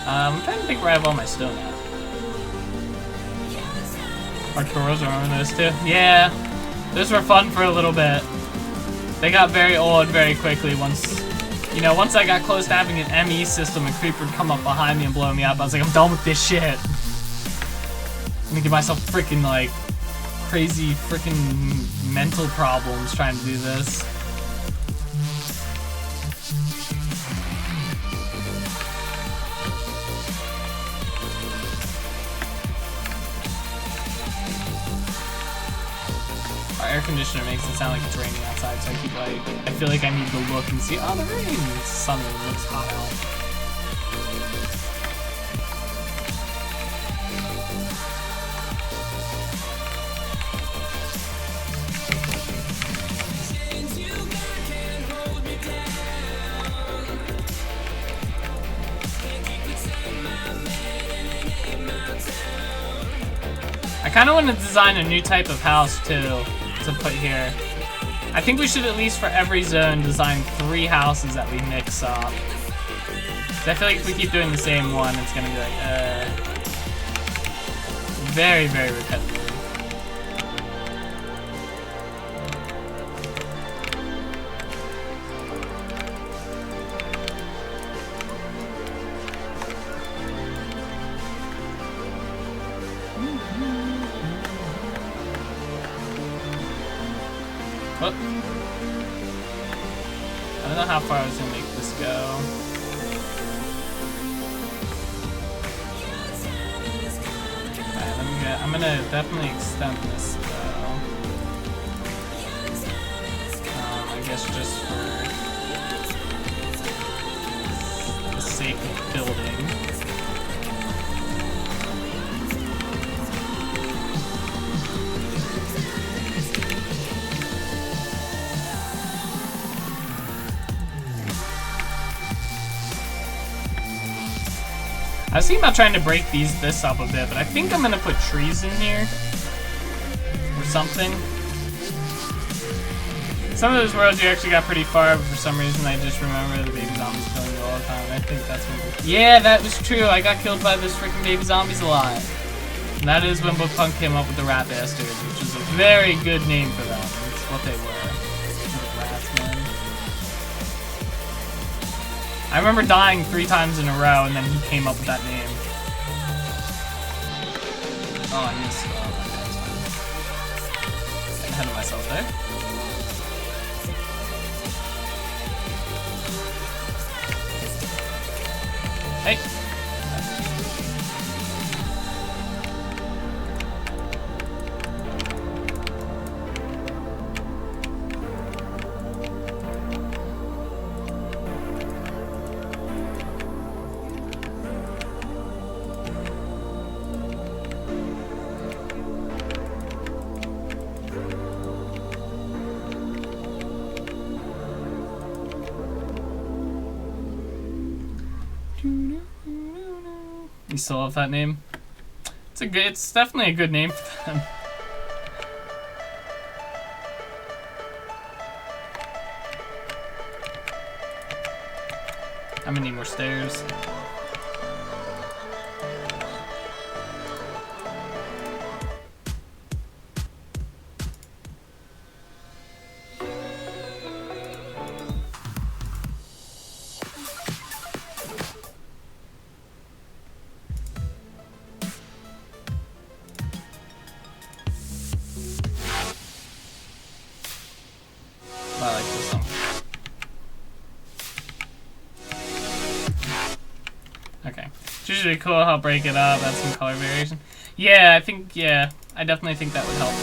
I'm trying to think where I have all my stone at. Arturos are on those too. Yeah, those were fun for a little bit. They got very old very quickly once I got close to having an ME system and Creeper would come up behind me and blow me up. I was like, I'm done with this shit. I'm gonna give myself freaking like crazy freaking mental problems trying to do this. Our air conditioner makes it sound like it's raining outside, so I keep I feel like I need to look and see, oh, the rain! It's sunny, it looks hot out. I kind of want to design a new type of house too to put here. I think we should at least for every zone design 3 houses that we mix up. So I feel like if we keep doing the same one, it's gonna be like very, very repetitive. Oh. I don't know how far I was gonna make this go. Alright, I'm gonna definitely extend this though. I guess just for the sake of building. I was thinking about trying to break this up a bit, but I think I'm gonna put trees in here or something. Some of those worlds you actually got pretty far, but for some reason I just remember the baby zombies killing you all the time. I think that's what. Yeah, that was true. I got killed by those freaking baby zombies a lot. And that is when Bookpunk came up with the Rat Bastards, which is a very good name for them. It's what they were. Rats, man. I remember dying 3 times in a row, and then he came up with that name. Oh, I missed. Oh, getting ahead of myself there. Hey. You still love that name? It's definitely a good name for them. How many more stairs? I like this song. Okay. It's usually cool how I'll break it up, add some color variation. Yeah, I definitely think that would help.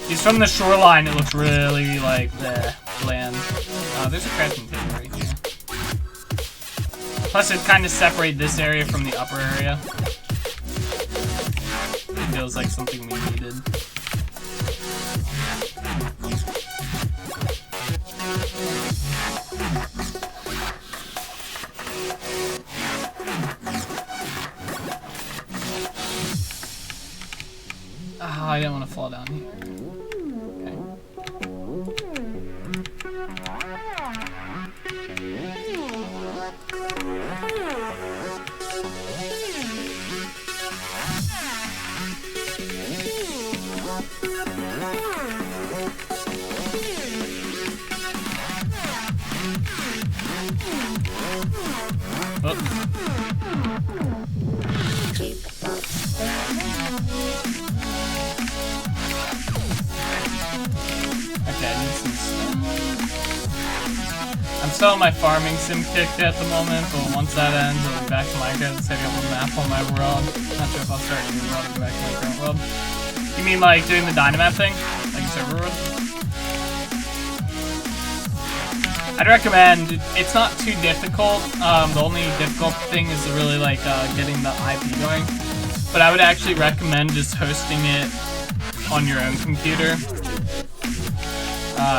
He's from the shoreline, it looks really like the land. Oh, there's a crafting table right here. Plus it'd kind of separate this area from the upper area. It feels like something we needed. Oh, I didn't want to fall down here. Okay. Oh. Okay, I need some stuff. I'm still on my farming sim kick at the moment, but once that ends, I'll be back to Minecraft and setting up a map on my world. Not sure if I'll start a new world or go back to my current world. You mean like doing the Dynamap thing? Like a server world? I'd recommend, it's not too difficult. The only difficult thing is really like getting the IP going. But I would actually recommend just hosting it on your own computer.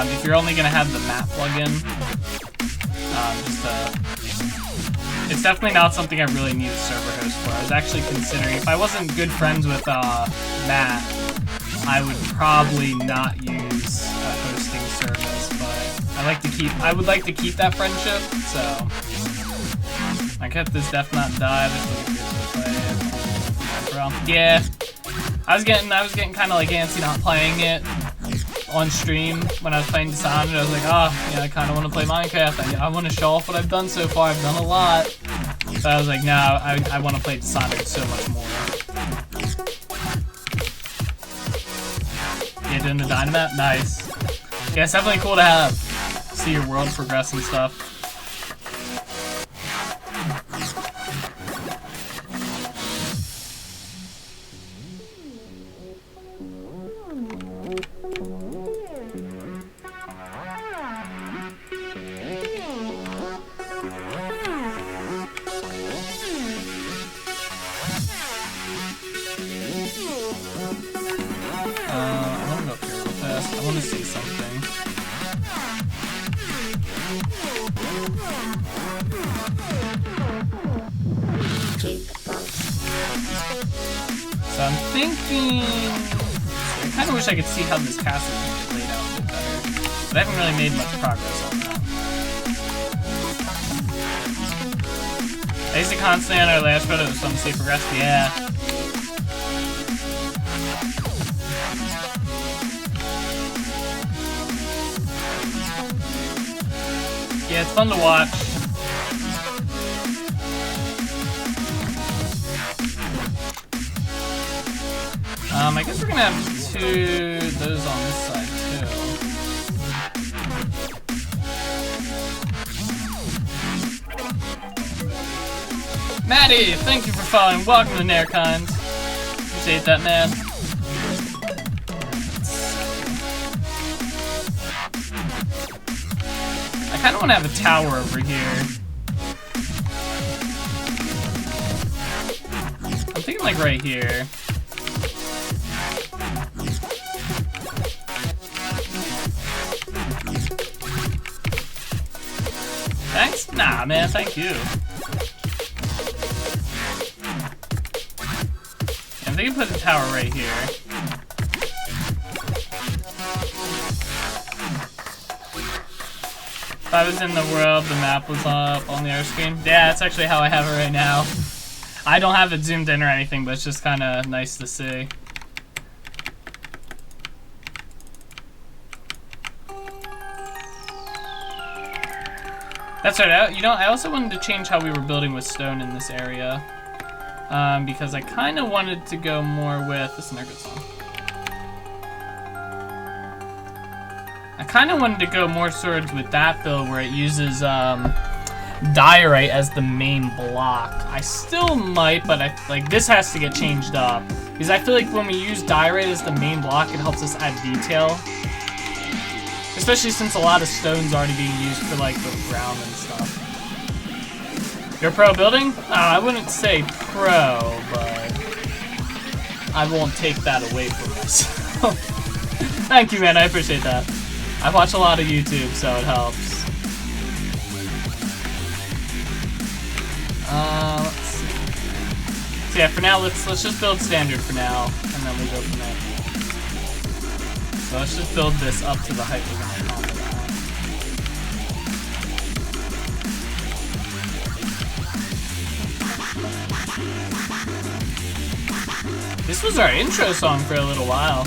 If you're only gonna have the map plugin, it's definitely not something I really need a server host for. I was actually considering, if I wasn't good friends with Matt, I would probably not use a hosting service, but I would like to keep that friendship, so I kept this Death Not Die. This looks good to play. Yeah, I was getting kind of like antsy not playing it on stream when I was playing Dishonored. I was like, yeah, I kind of want to play Minecraft. I want to show off what I've done so far. I've done a lot, but I was like, no, I want to play Dishonored so much more. Yeah, doing the Dynamap, nice. Yeah, it's definitely cool to see your world progress and stuff. I want to see something. So I'm thinking, I kind of wish I could see how this castle is laid out a bit better, but I haven't really made much progress on that. I used it constantly on our last photo. It was fun to see progress. Yeah. Yeah, it's fun to watch. I guess we're gonna have two those on this side too. Maddie, thank you for following. Welcome to Nairkind. Appreciate that, man. I kind of want to have a tower over here. I'm thinking like right here. Thanks? Nah, man, thank you. I'm thinking put a tower right here. If I was in the world, the map was up on the other screen. Yeah, that's actually how I have it right now. I don't have it zoomed in or anything, but it's just kind of nice to see. That's right. You know, I also wanted to change how we were building with stone in this area. Because I kind of wanted to go more with... This is another good song. I kind of wanted to go more swords with that build where it uses diorite as the main block. I still might, but like this has to get changed up. Because I feel like when we use diorite as the main block, it helps us add detail. Especially since a lot of stone's already being used for like the ground and stuff. You're pro building? I wouldn't say pro, but I won't take that away from myself. Thank you, man. I appreciate that. I watch a lot of YouTube, so it helps. Let's see. So yeah, for now, let's just build standard for now, and then we go from there. So let's just build this up to the height we're gonna call it. This was our intro song for a little while.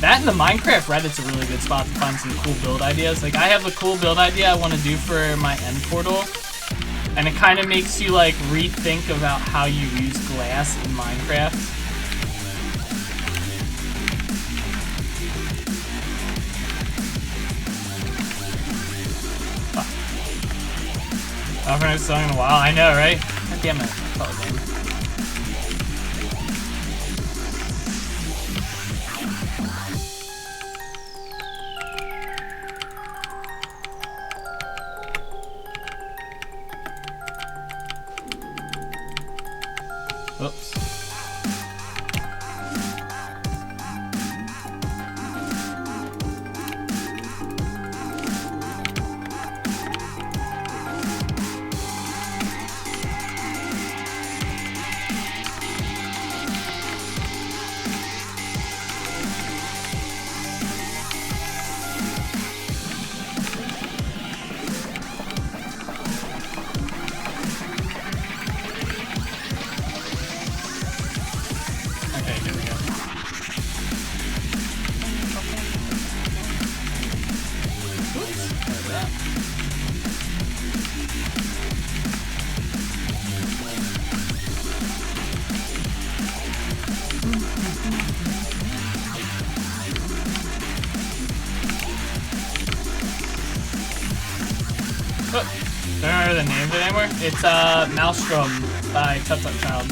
That and the Minecraft Reddit's a really good spot to find some cool build ideas. Like, I have a cool build idea I want to do for my end portal. And it kind of makes you, like, rethink about how you use glass in Minecraft. Oh, I've heard song in a while. I know, right? God damn it. Oops. Don't remember the name of it anymore. It's Maelstrom by Tut Tut Child.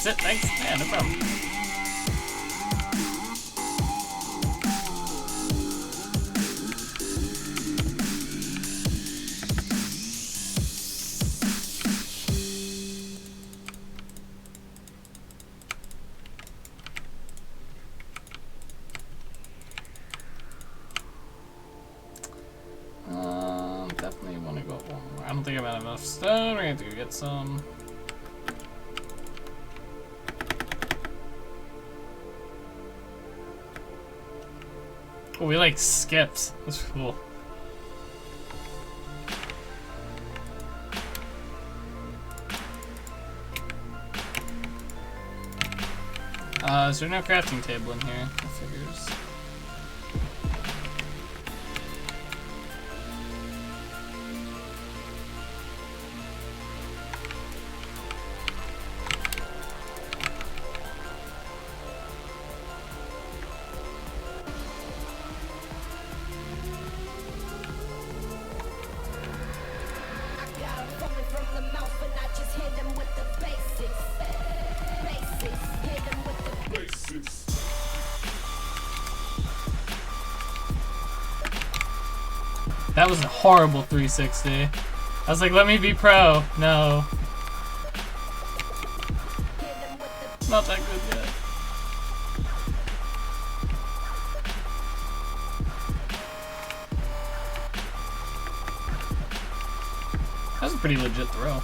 That's it, thanks. Yeah, no problem. Definitely want to go one more. I don't think I've had enough stone. We're gonna have to go get some. Oh, we like skipped. That's cool. Is there no crafting table in here? I figures. That was a horrible 360. I was like, let me be pro. No. Not that good yet. That was a pretty legit throw.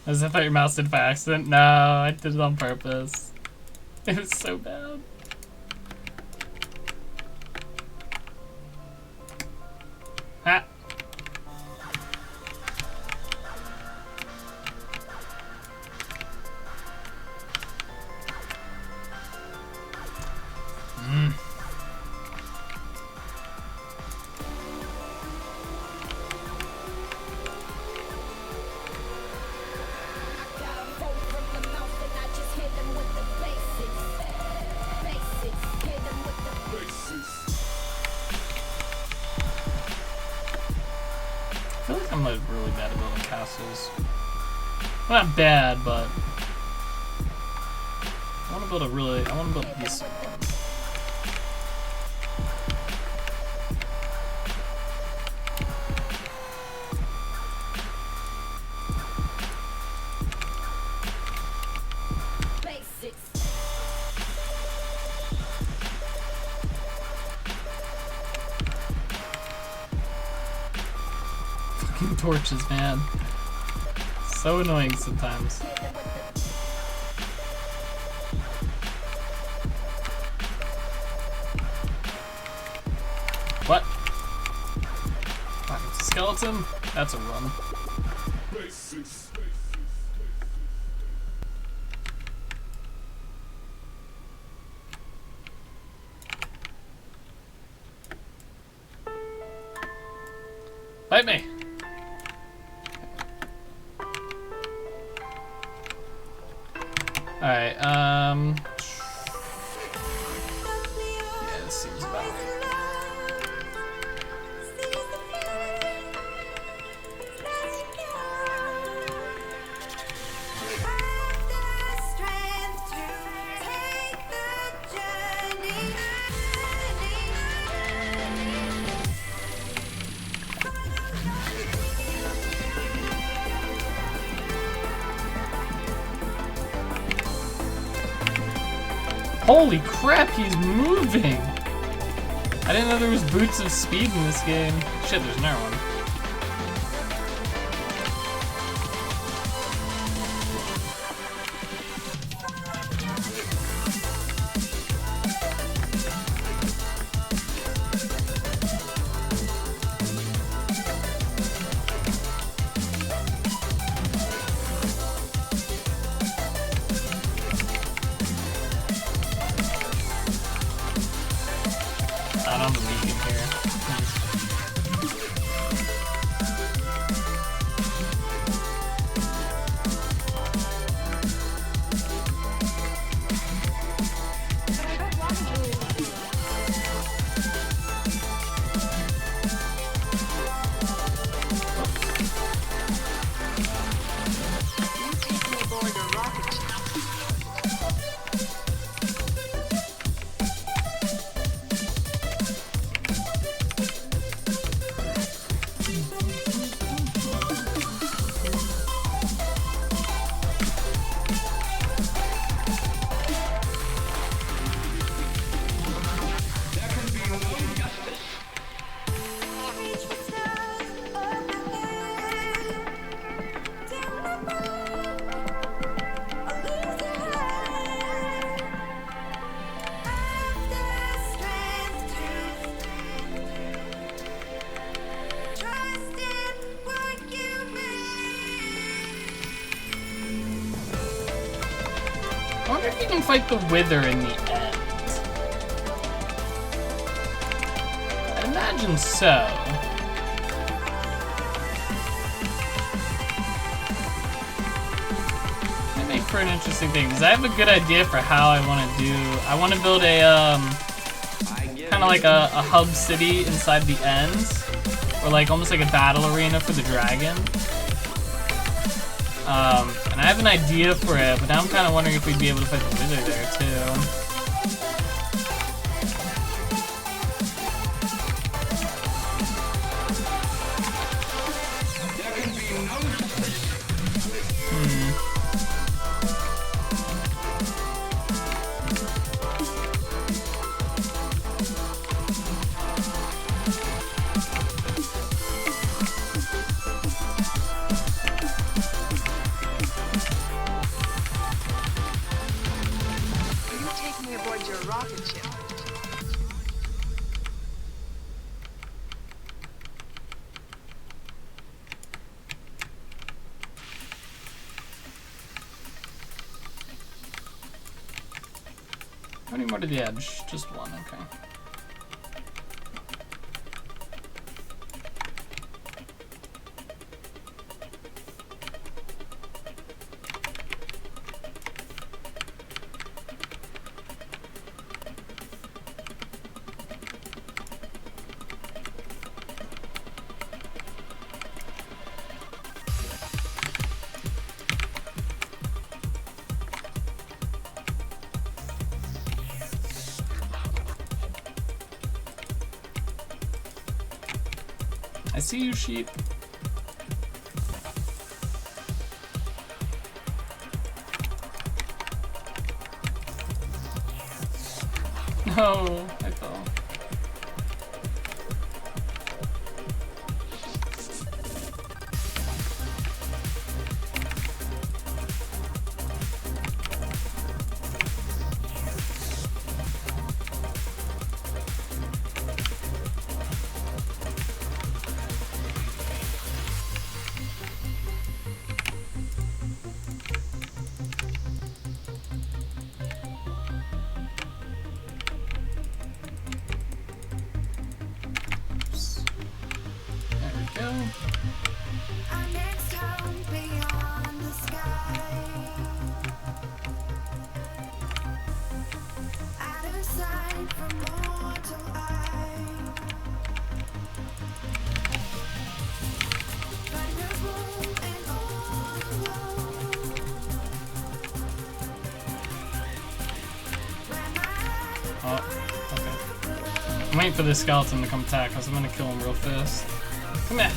As I thought your mouse did by accident. No, I did it on purpose. It was so bad. Ah. I feel like I'm like really bad at building castles. Well, not bad, but I want to build a decent one. Fucking torches, man. So annoying sometimes. What? Fuck, it's a skeleton? That's a run. Bite me! Alright, yeah, this seems about right. Holy crap, he's moving! I didn't know there was boots of speed in this game. Shit, there's another one. I don't have a beacon here. I wonder if you can fight the Wither in the end. I imagine so. Might make for an interesting thing, because I have a good idea for how I want to do. I want to build a kind of like a hub city inside the ends, or like almost like a battle arena for the dragon. And I have an idea for it, but now I'm kind of wondering if we'd be able to fight the Wither there too. How many more to the edge? Just one, okay. I see you, sheep. No, I fell. Oh, okay. I'm waiting for this skeleton to come attack because I'm gonna kill him real fast. Come here.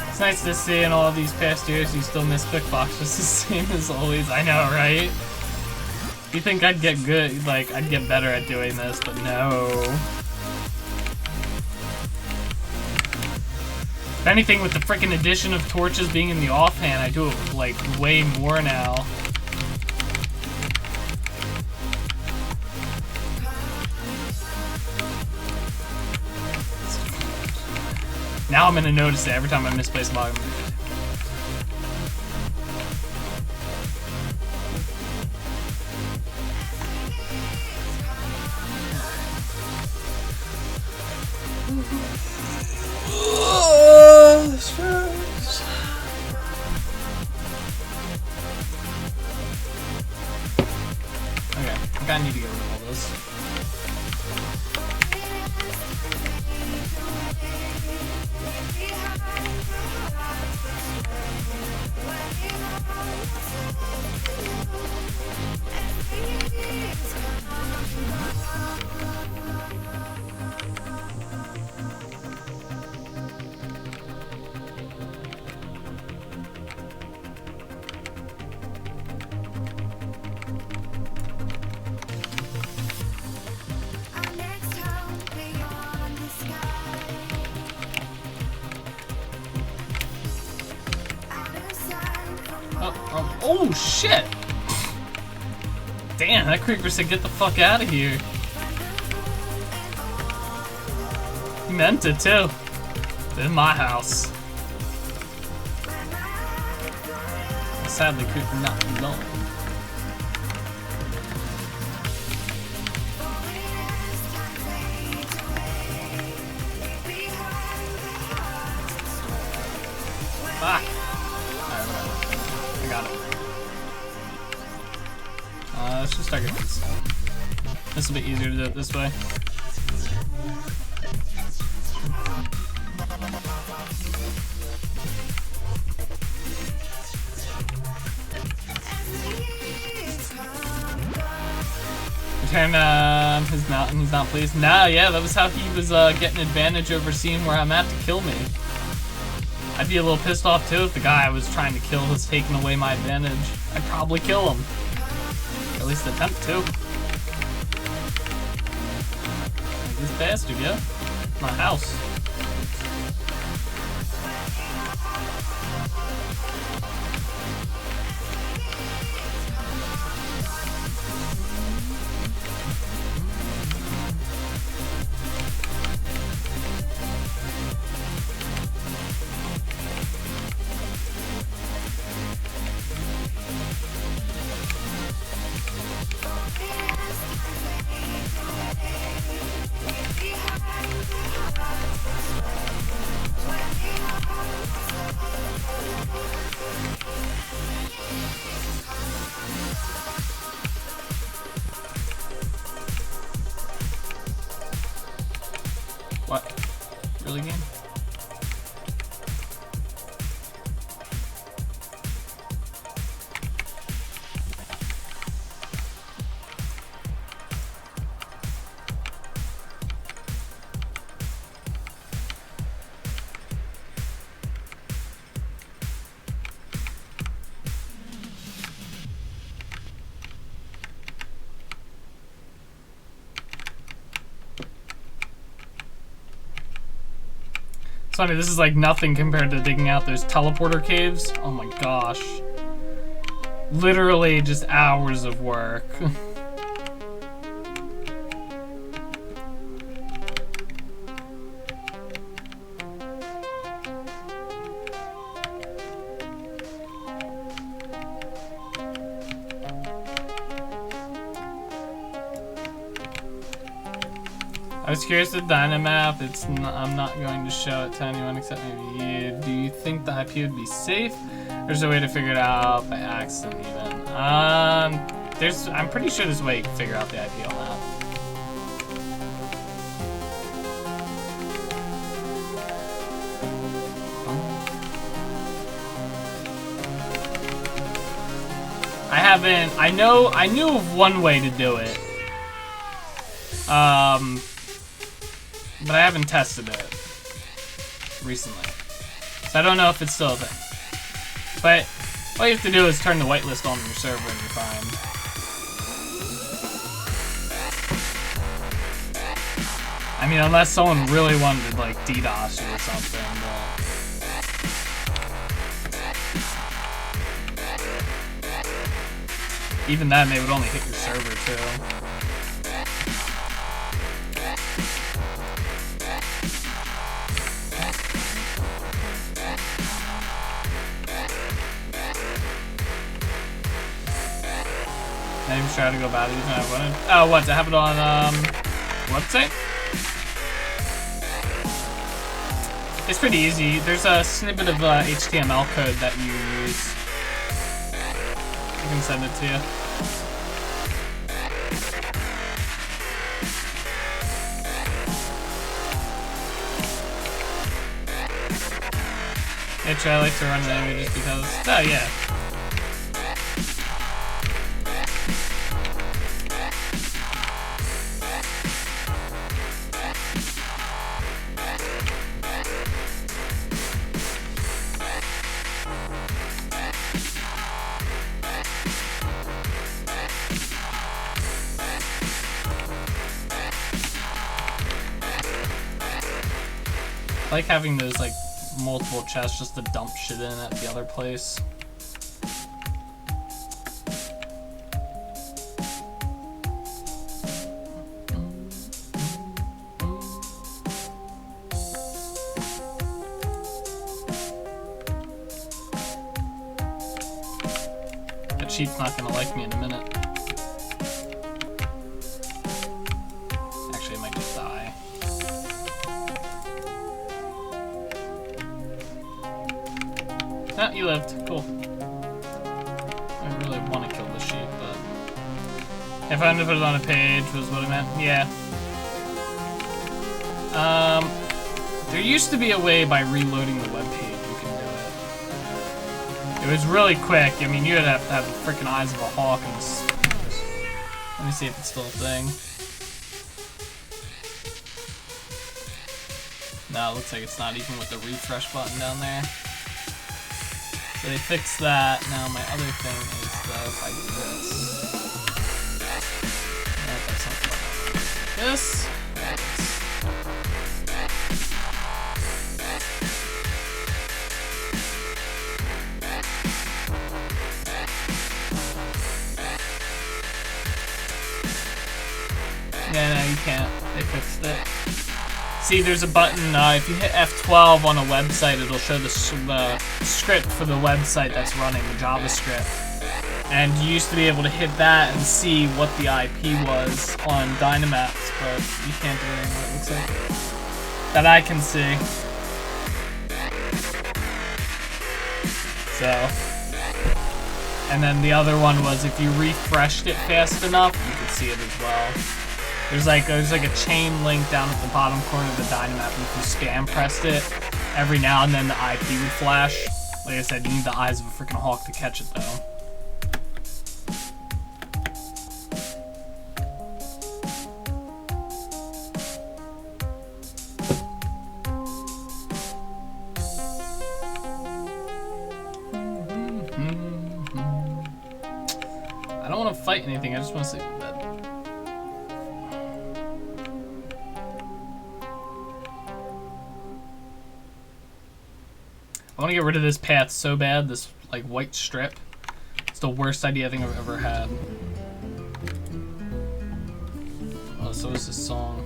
It's nice to see in all these past years you still miss Quickbox just the same as always. I know, right? You think I'd get good, like, I'd get better at doing this, but no. If anything, with the freaking addition of torches being in the offhand, I do it, like, way more now. Now I'm gonna notice it every time I misplace a bug. Oh, shit! Damn, that creeper said get the fuck out of here. He meant it too. In my house. Sadly, creeper not alone. Ah! Alright, whatever. I got it. Let's just target this. This will be easier to do it this way. Turn his mountain, he's not pleased. Nah, yeah, that was how he was getting advantage over seeing where I'm at to kill me. I'd be a little pissed off too if the guy I was trying to kill was taking away my advantage. I'd probably kill him. Or at least attempt to. This bastard, yeah? My house. What? Really, game? Funny, this is like nothing compared to digging out those teleporter caves. Oh my gosh. Literally just hours of work. I was curious the Dynamap. I'm not going to show it to anyone except maybe you. Do you think the IP would be safe? There's a way to figure it out by accident even. I'm pretty sure there's a way you can figure out the IP on that. I knew of one way to do it. But I haven't tested it recently. So I don't know if it's still a thing. But all you have to do is turn the whitelist on your server and you're fine. I mean, unless someone really wanted to, like, DDoS you or something, but even then, they would only hit your server, too. Maybe try to go about it even if I wouldn't. Oh, what? To have it on, website? It's pretty easy. There's a snippet of HTML code that you use. I can send it to you. Actually, I like to run it anyway just because. Oh, yeah. I like having those, like, multiple chests just to dump shit in at the other place. that sheep's not gonna like me in a minute. Actually, it might just die. Ah, you lived. Cool. I really want to kill the sheep, but if I wanted to put it on a page was what I meant. Yeah. There used to be a way by reloading the web page you can do it. It was really quick. I mean, you'd have to have the freaking eyes of a hawk and let me see if it's still a thing. No, it looks like it's not even with the refresh button down there. So they fixed that. Now my other thing is that if I do this. This. Yeah, no, you can't. They fixed it. See, there's a button, if you hit F12 on a website, it'll show the script for the website that's running, the JavaScript. And you used to be able to hit that and see what the IP was on Dynamaps, but you can't do it anymore, it looks like. That I can see. So. And then the other one was if you refreshed it fast enough, you could see it as well. There's like a chain link down at the bottom corner of the Dynamap, and if you spam pressed it, every now and then the IP would flash. Like I said, you need the eyes of a freaking hawk to catch it though. I don't want to fight anything, I just want to sleep in bed. I want to get rid of this path so bad, this like white strip. It's the worst idea I think I've ever had. Oh, so is this song.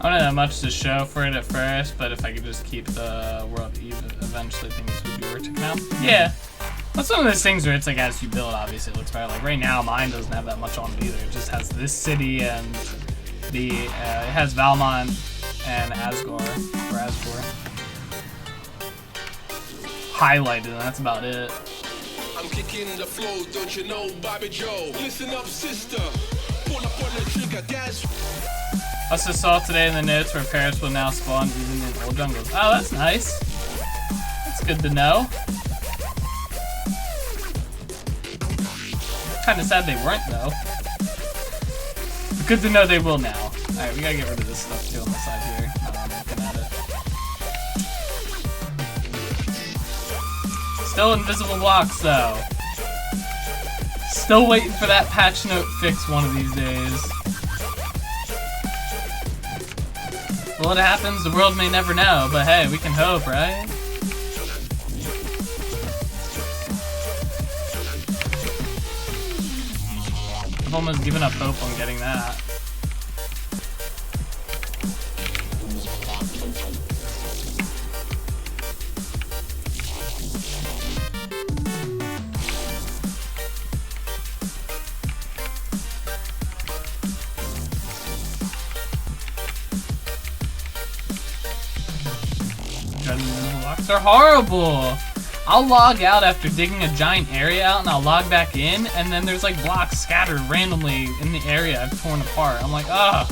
I don't have much to show for it at first, but if I could just keep the world even, eventually things would be working out. Yeah. That's one of those things where it's like as you build, obviously it looks better. Like right now, mine doesn't have that much on it either. It just has this city and the, it has Valmont and Asgore, or Asgore. Highlighted, and that's about it. I'm kicking the flow, don't you know, Bobby Joe? Listen up, sister. Pull up on the trigger, dance. Also saw today in the notes where parrots will now spawn even in old jungles. Oh, that's nice. That's good to know. Kinda sad they weren't though. But good to know they will now. Alright, we gotta get rid of this stuff too on the side here. I'm looking at it. Still invisible blocks though. Still waiting for that patch note fix one of these days. Well, it happens, the world may never know, but hey, we can hope, right? I've almost given up hope on getting that. They're horrible. I'll log out after digging a giant area out and I'll log back in and then there's like blocks scattered randomly in the area I've torn apart. I'm like, ugh.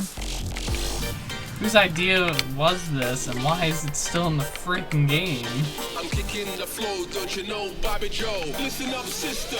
Whose idea was this and why is it still in the freaking game? I'm kicking the flow, don't you know, Bobby Joe? Listen up, sister.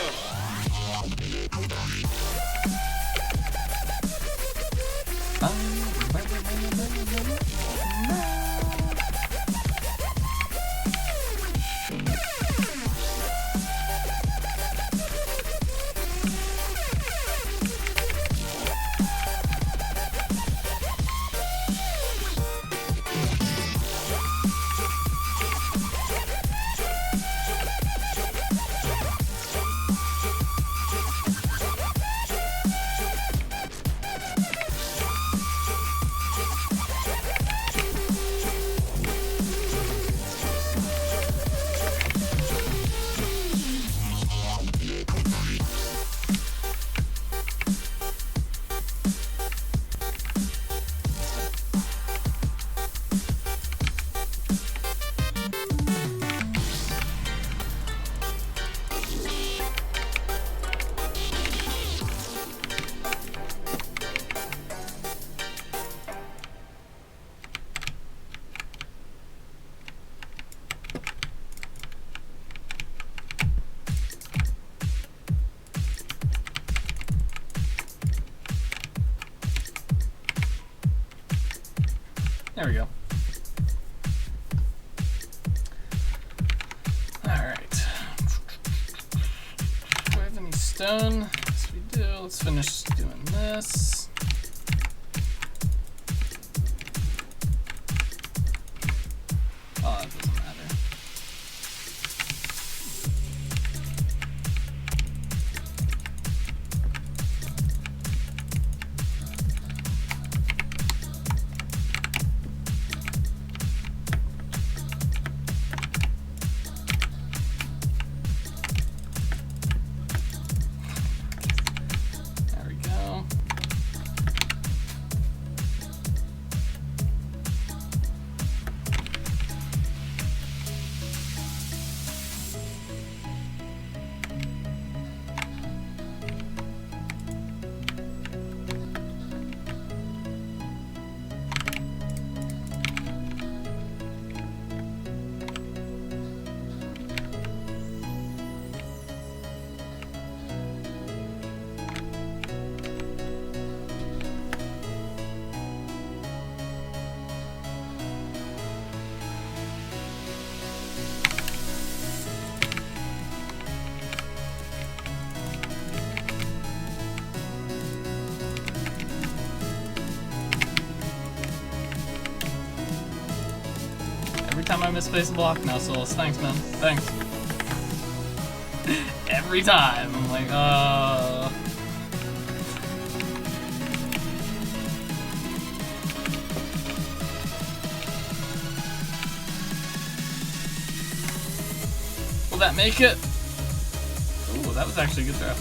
There we go. Alright. Do I have any stone? Yes, we do. Let's finish doing this. Oh, that doesn't matter. There we go. Every time I misplace a block now, Souls. Thanks, man. Thanks. Every time. I'm like, Will that make it? Ooh, that was actually a good throw.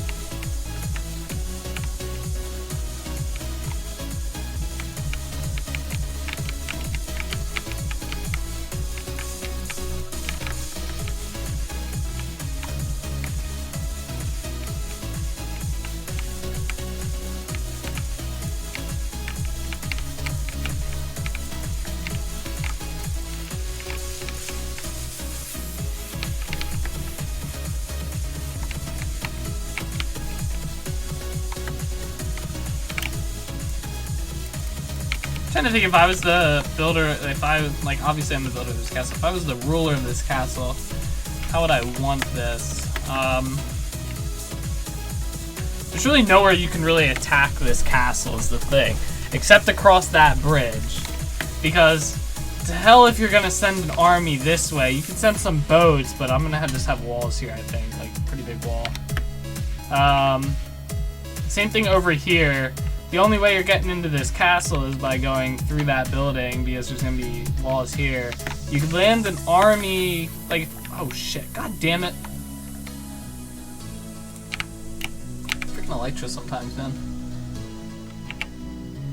Trying to think if I was the builder, if I was, like, obviously I'm the builder of this castle. If I was the ruler of this castle, how would I want this? There's really nowhere you can really attack this castle is the thing, except across that bridge. Because to hell if you're gonna send an army this way, you can send some boats, but I'm gonna just have walls here, I think, like a pretty big wall. Same thing over here. The only way you're getting into this castle is by going through that building because there's gonna be walls here. You could land an army, like, oh shit, god damn it. Freaking Elytra sometimes, man.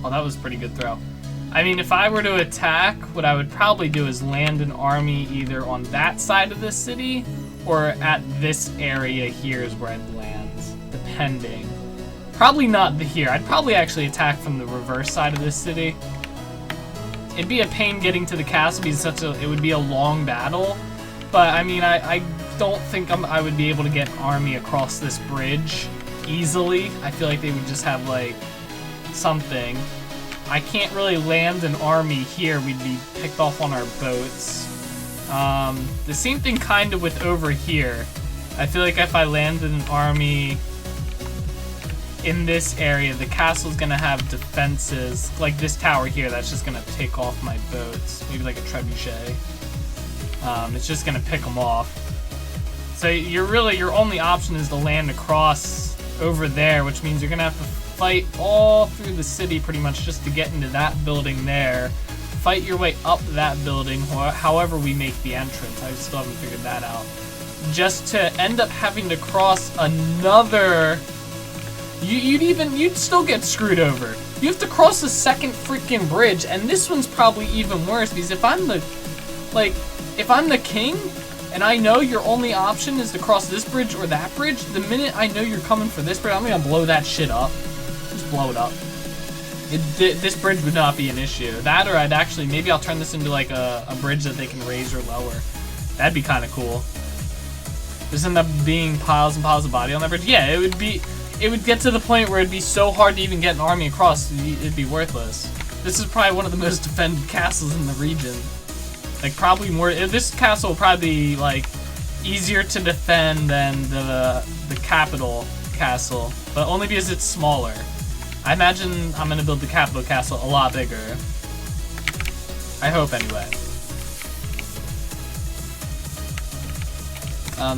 Oh, that was a pretty good throw. I mean, if I were to attack, what I would probably do is land an army either on that side of the city or at this area here is where I'd land, depending. Probably not here. I'd probably actually attack from the reverse side of this city. It'd be a pain getting to the castle because it would be a long battle. But I mean, I don't think I would be able to get an army across this bridge easily. I feel like they would just have like something. I can't really land an army here. We'd be picked off on our boats. The same thing kind of with over here. I feel like if I landed an army in this area, the castle's gonna have defenses, like this tower here, that's just gonna pick off my boats. Maybe like a trebuchet. It's just gonna pick them off. So your only option is to land across over there, which means you're gonna have to fight all through the city pretty much just to get into that building there. Fight your way up that building, however we make the entrance. I still haven't figured that out. Just to end up having to cross another... You'd still get screwed over. You have to cross the second freaking bridge, and this one's probably even worse because if I'm the king and I know your only option is to cross this bridge or that bridge, the minute I know you're coming for this bridge, I'm gonna blow that shit up. Just blow it up. This bridge would not be an issue. That, or maybe I'll turn this into like a bridge that they can raise or lower. That'd be kind of cool. There's end up being piles and piles of body on that bridge. Yeah, it would get to the point where it'd be so hard to even get an army across, it'd be worthless. This is probably one of the most defended castles in the region. Like, probably more. This castle will probably be, like, easier to defend than the capital castle, but only because it's smaller. I imagine I'm gonna build the capital castle a lot bigger. I hope, anyway.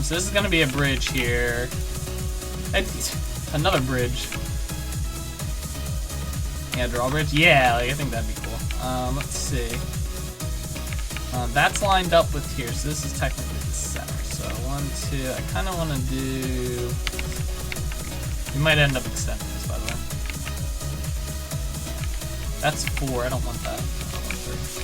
So this is gonna be a bridge here. Another bridge. Yeah, drawbridge? Yeah, like, I think that'd be cool. Let's see. That's lined up with here, so this is technically the center. So 1, 2, I kind of want to do... We might end up extending this, by the way. That's 4, I don't want that. I want 3.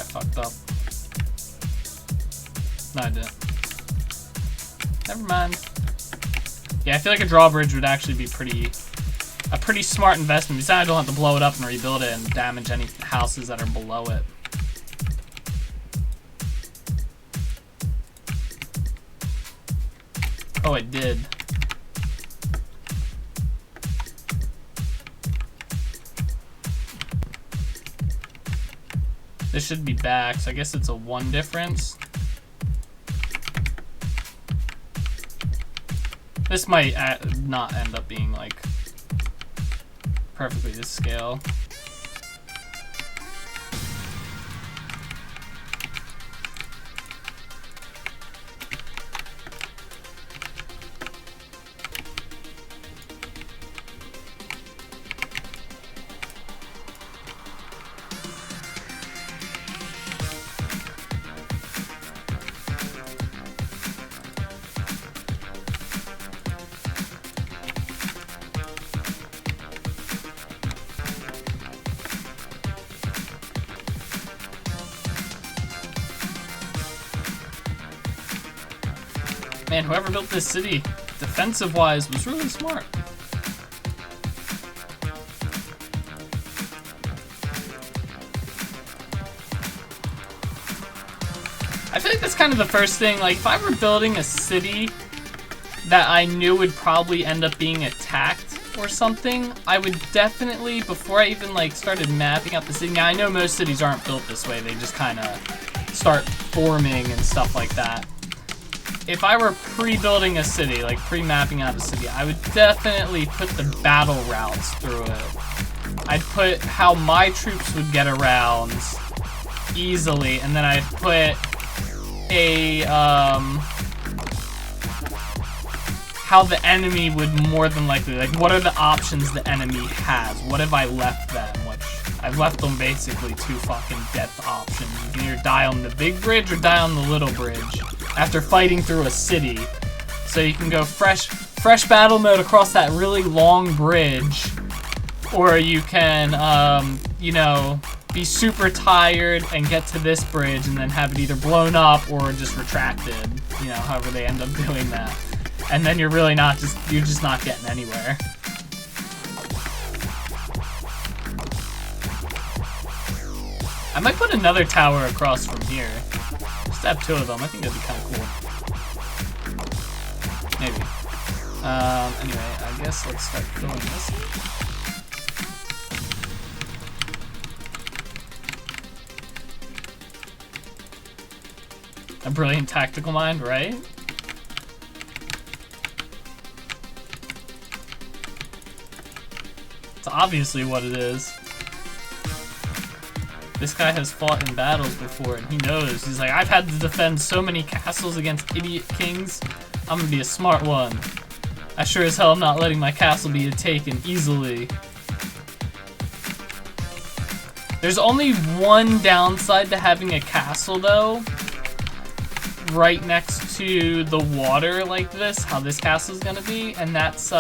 Fucked up. No, I didn't. Never mind. Yeah, I feel like a drawbridge would actually be a pretty smart investment. Besides, I don't have to blow it up and rebuild it and damage any houses that are below it. Oh, it did. This should be back, so I guess it's a 1 difference. This might not end up being, like, perfectly to scale. Man, whoever built this city, defensive-wise, was really smart. I feel like that's kind of the first thing. Like, if I were building a city that I knew would probably end up being attacked or something, I would definitely, before I even, like, started mapping out the city. Now, I know most cities aren't built this way. They just kind of start forming and stuff like that. If I were pre-building a city, like pre-mapping out a city, I would definitely put the battle routes through it. I'd put how my troops would get around easily, and then I'd put a, how the enemy would more than likely, like what are the options the enemy has? What have I left them? Which, I've left them basically 2 fucking death options. You can either die on the big bridge or die on the little bridge after fighting through a city. So you can go fresh battle mode across that really long bridge, or you can, you know, be super tired and get to this bridge and then have it either blown up or just retracted, you know, however they end up doing that. And then you're really not you're just not getting anywhere. I might put another tower across from here. Just have 2 of them. I think that'd be kind of cool. Maybe. Anyway, I guess let's start filling this. A brilliant tactical mind, right? It's obviously what it is. This guy has fought in battles before, and he knows. He's like, I've had to defend so many castles against idiot kings. I'm gonna be a smart one. I sure as hell am not letting my castle be taken easily. There's only one downside to having a castle, though. Right next to the water like this, how this castle's gonna be, and that's,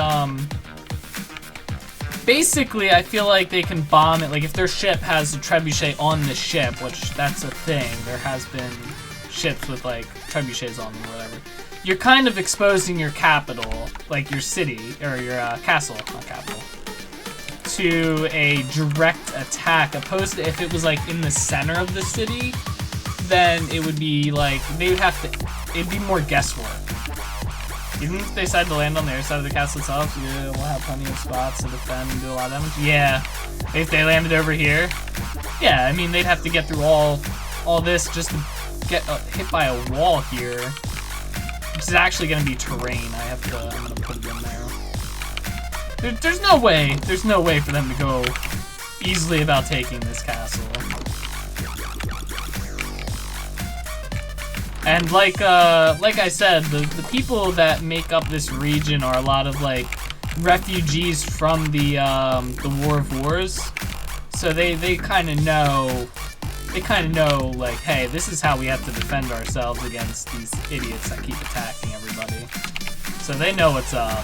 basically, I feel like they can bomb it. Like, if their ship has a trebuchet on the ship, which that's a thing. There has been ships with, like, trebuchets on them or whatever. You're kind of exposing your capital, like your city, or your castle, not capital. to a direct attack, opposed to if it was like in the center of the city, then it would be like, they would have to, it'd be more guesswork. Even if they decide to land on their side of the castle itself, yeah, we'll have plenty of spots to defend and do a lot of damage. Yeah, if they landed over here, yeah, I mean, they'd have to get through all this just to get hit by a wall here, which is actually going to be terrain. I'm going to put it in there. There's no way for them to go easily about taking this castle. And like I said, the people that make up this region are a lot of like refugees from the War of Wars, so they kind of know like, hey, this is how we have to defend ourselves against these idiots that keep attacking everybody. So they know what's up.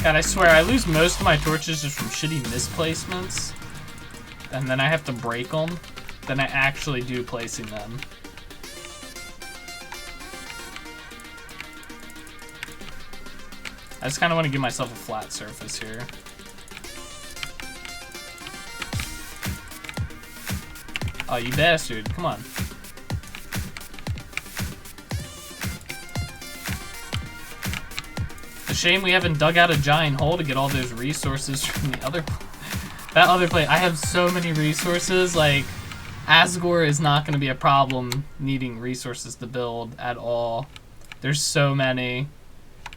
God, I swear, I lose most of my torches just from shitty misplacements. And then I have to break them. Then I actually do placing them. I just kind of want to give myself a flat surface here. Oh, you bastard. Come on. It's a shame we haven't dug out a giant hole to get all those resources from the other... that other place. I have so many resources, like... Asgore is not going to be a problem needing resources to build at all. There's so many.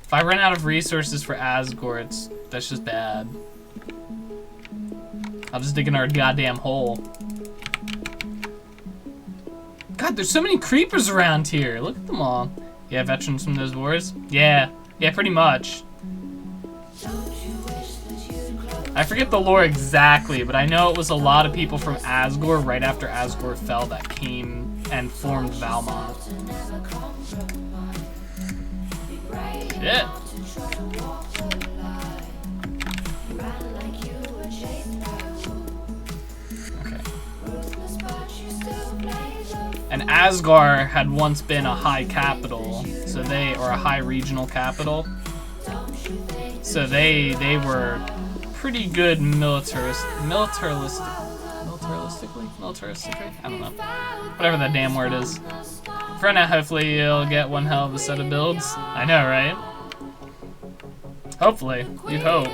If I run out of resources for Asgore, that's just bad. I'll just dig in our goddamn hole. God, there's so many creepers around here. Look at them all. Yeah, veterans from those wars? Yeah. Yeah, pretty much. I forget the lore exactly, but I know it was a lot of people from Asgore right after Asgore fell that came and formed Valmont. Shit. Okay. And Asgore had once been a high capital, so or a high regional capital. So they were pretty good militaristically? I don't know. Whatever that damn word is. For now, hopefully you'll get one hell of a set of builds. I know, right? Hopefully. You'd hope.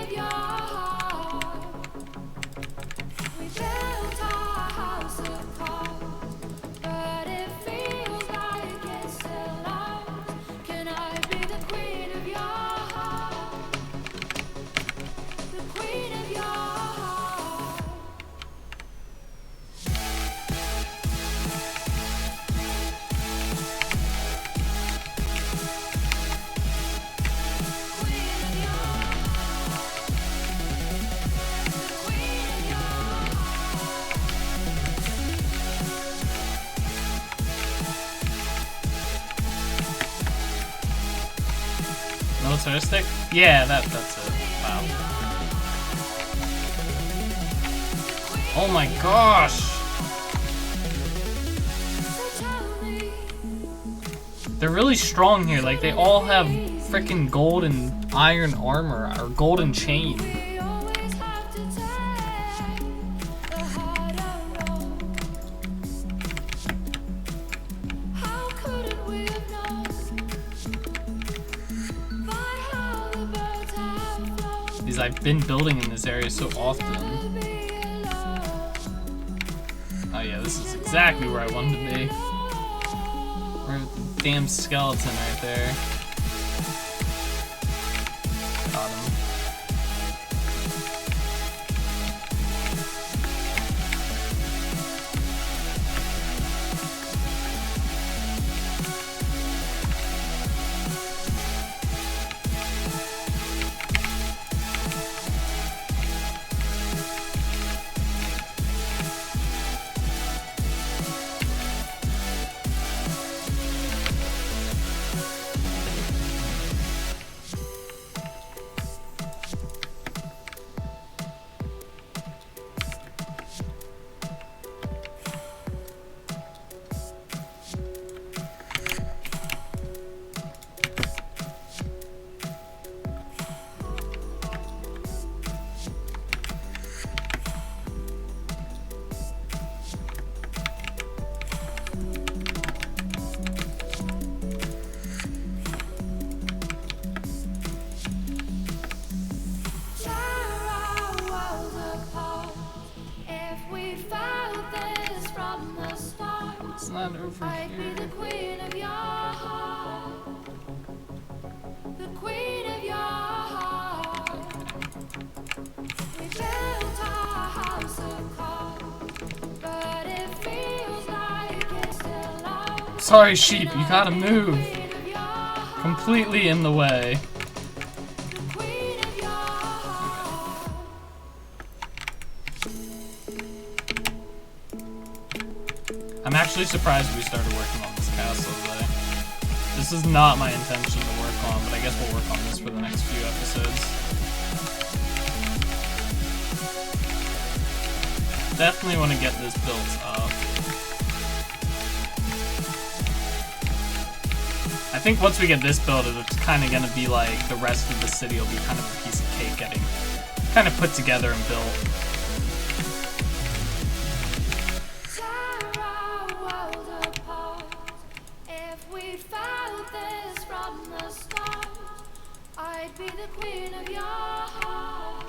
Militaristic? Yeah, that's it. Wow. Oh my gosh! They're really strong here. Like, they all have freaking gold and iron armor, or golden chain. I've been building in this area so often. Oh yeah, this is exactly where I wanted to be. We're with the damn skeleton right there. Got him. over I'd be here. the queen of your heart. The queen of your heart. We built our house of cards, but it feels like it's still ours. Sorry, sheep, you gotta move. Queen of your heart. Completely in the way. The queen of your heart. I'm actually surprised we started working on this castle today. This is not my intention to work on, but I guess we'll work on this for the next few episodes. Definitely want to get this built up. I think once we get this built, it's kind of going to be like the rest of the city will be kind of a piece of cake getting kind of put together and built. Tear our world apart. If we found this from the start, I'd be the queen of your heart.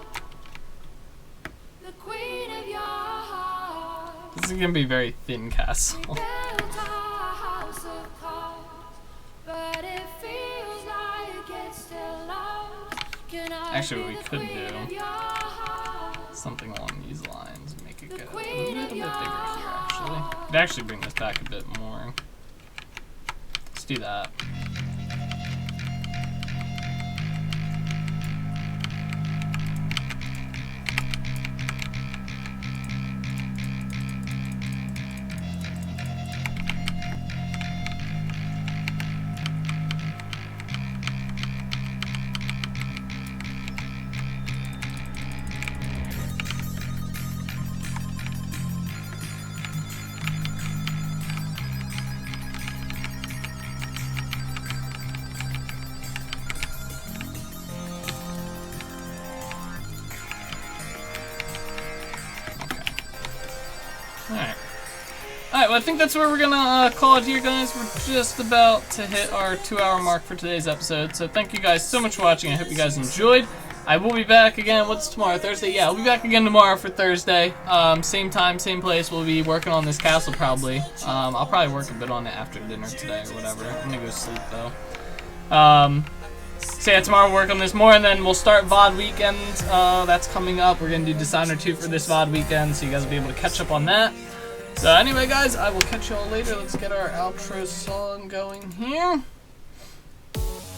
The queen of your heart. This is going to be a very thin castle. We built our house of cards, but it feels like it's still ours. Can I Actually, be what we the could queen do- of your heart? Something along these lines, make it The get a queen little of bit bigger your here, actually. Could actually bring this back a bit more. Let's do that. Alright. Alright, well I think that's where we're gonna call it here, guys. We're just about to hit our 2-hour mark for today's episode. So thank you guys so much for watching. I hope you guys enjoyed. I will be back again. What's tomorrow? Thursday? Yeah, I'll be back again tomorrow for Thursday. Same time, same place. We'll be working on this castle probably. I'll probably work a bit on it after dinner today or whatever. I'm gonna go sleep though. So yeah, tomorrow we'll work on this more, and then we'll start VOD weekend. That's coming up. We're gonna do Designer 2 for this VOD weekend, so you guys will be able to catch up on that. So anyway, guys, I will catch you all later. Let's get our outro song going here.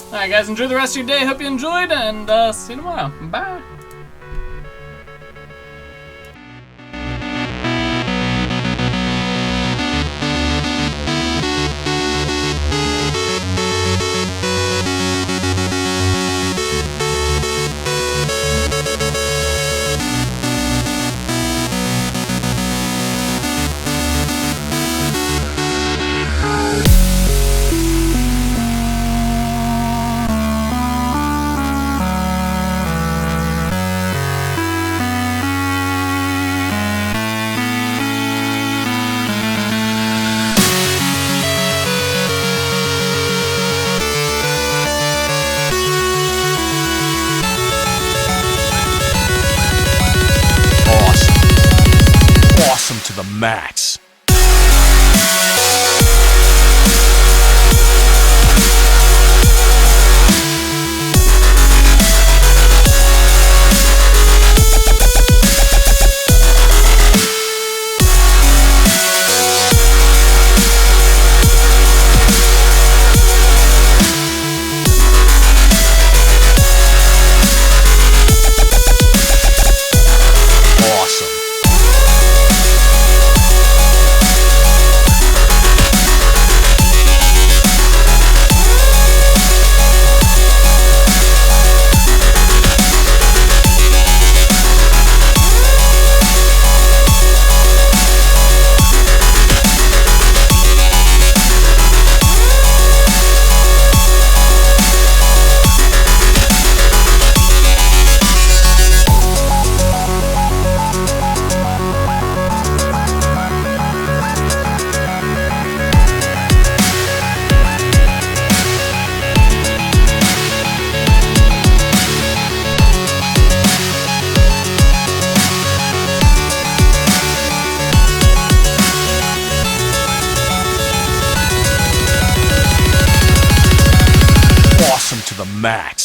Alright, guys, enjoy the rest of your day. Hope you enjoyed, and see you tomorrow. Bye. Awesome to the max. Awesome. max.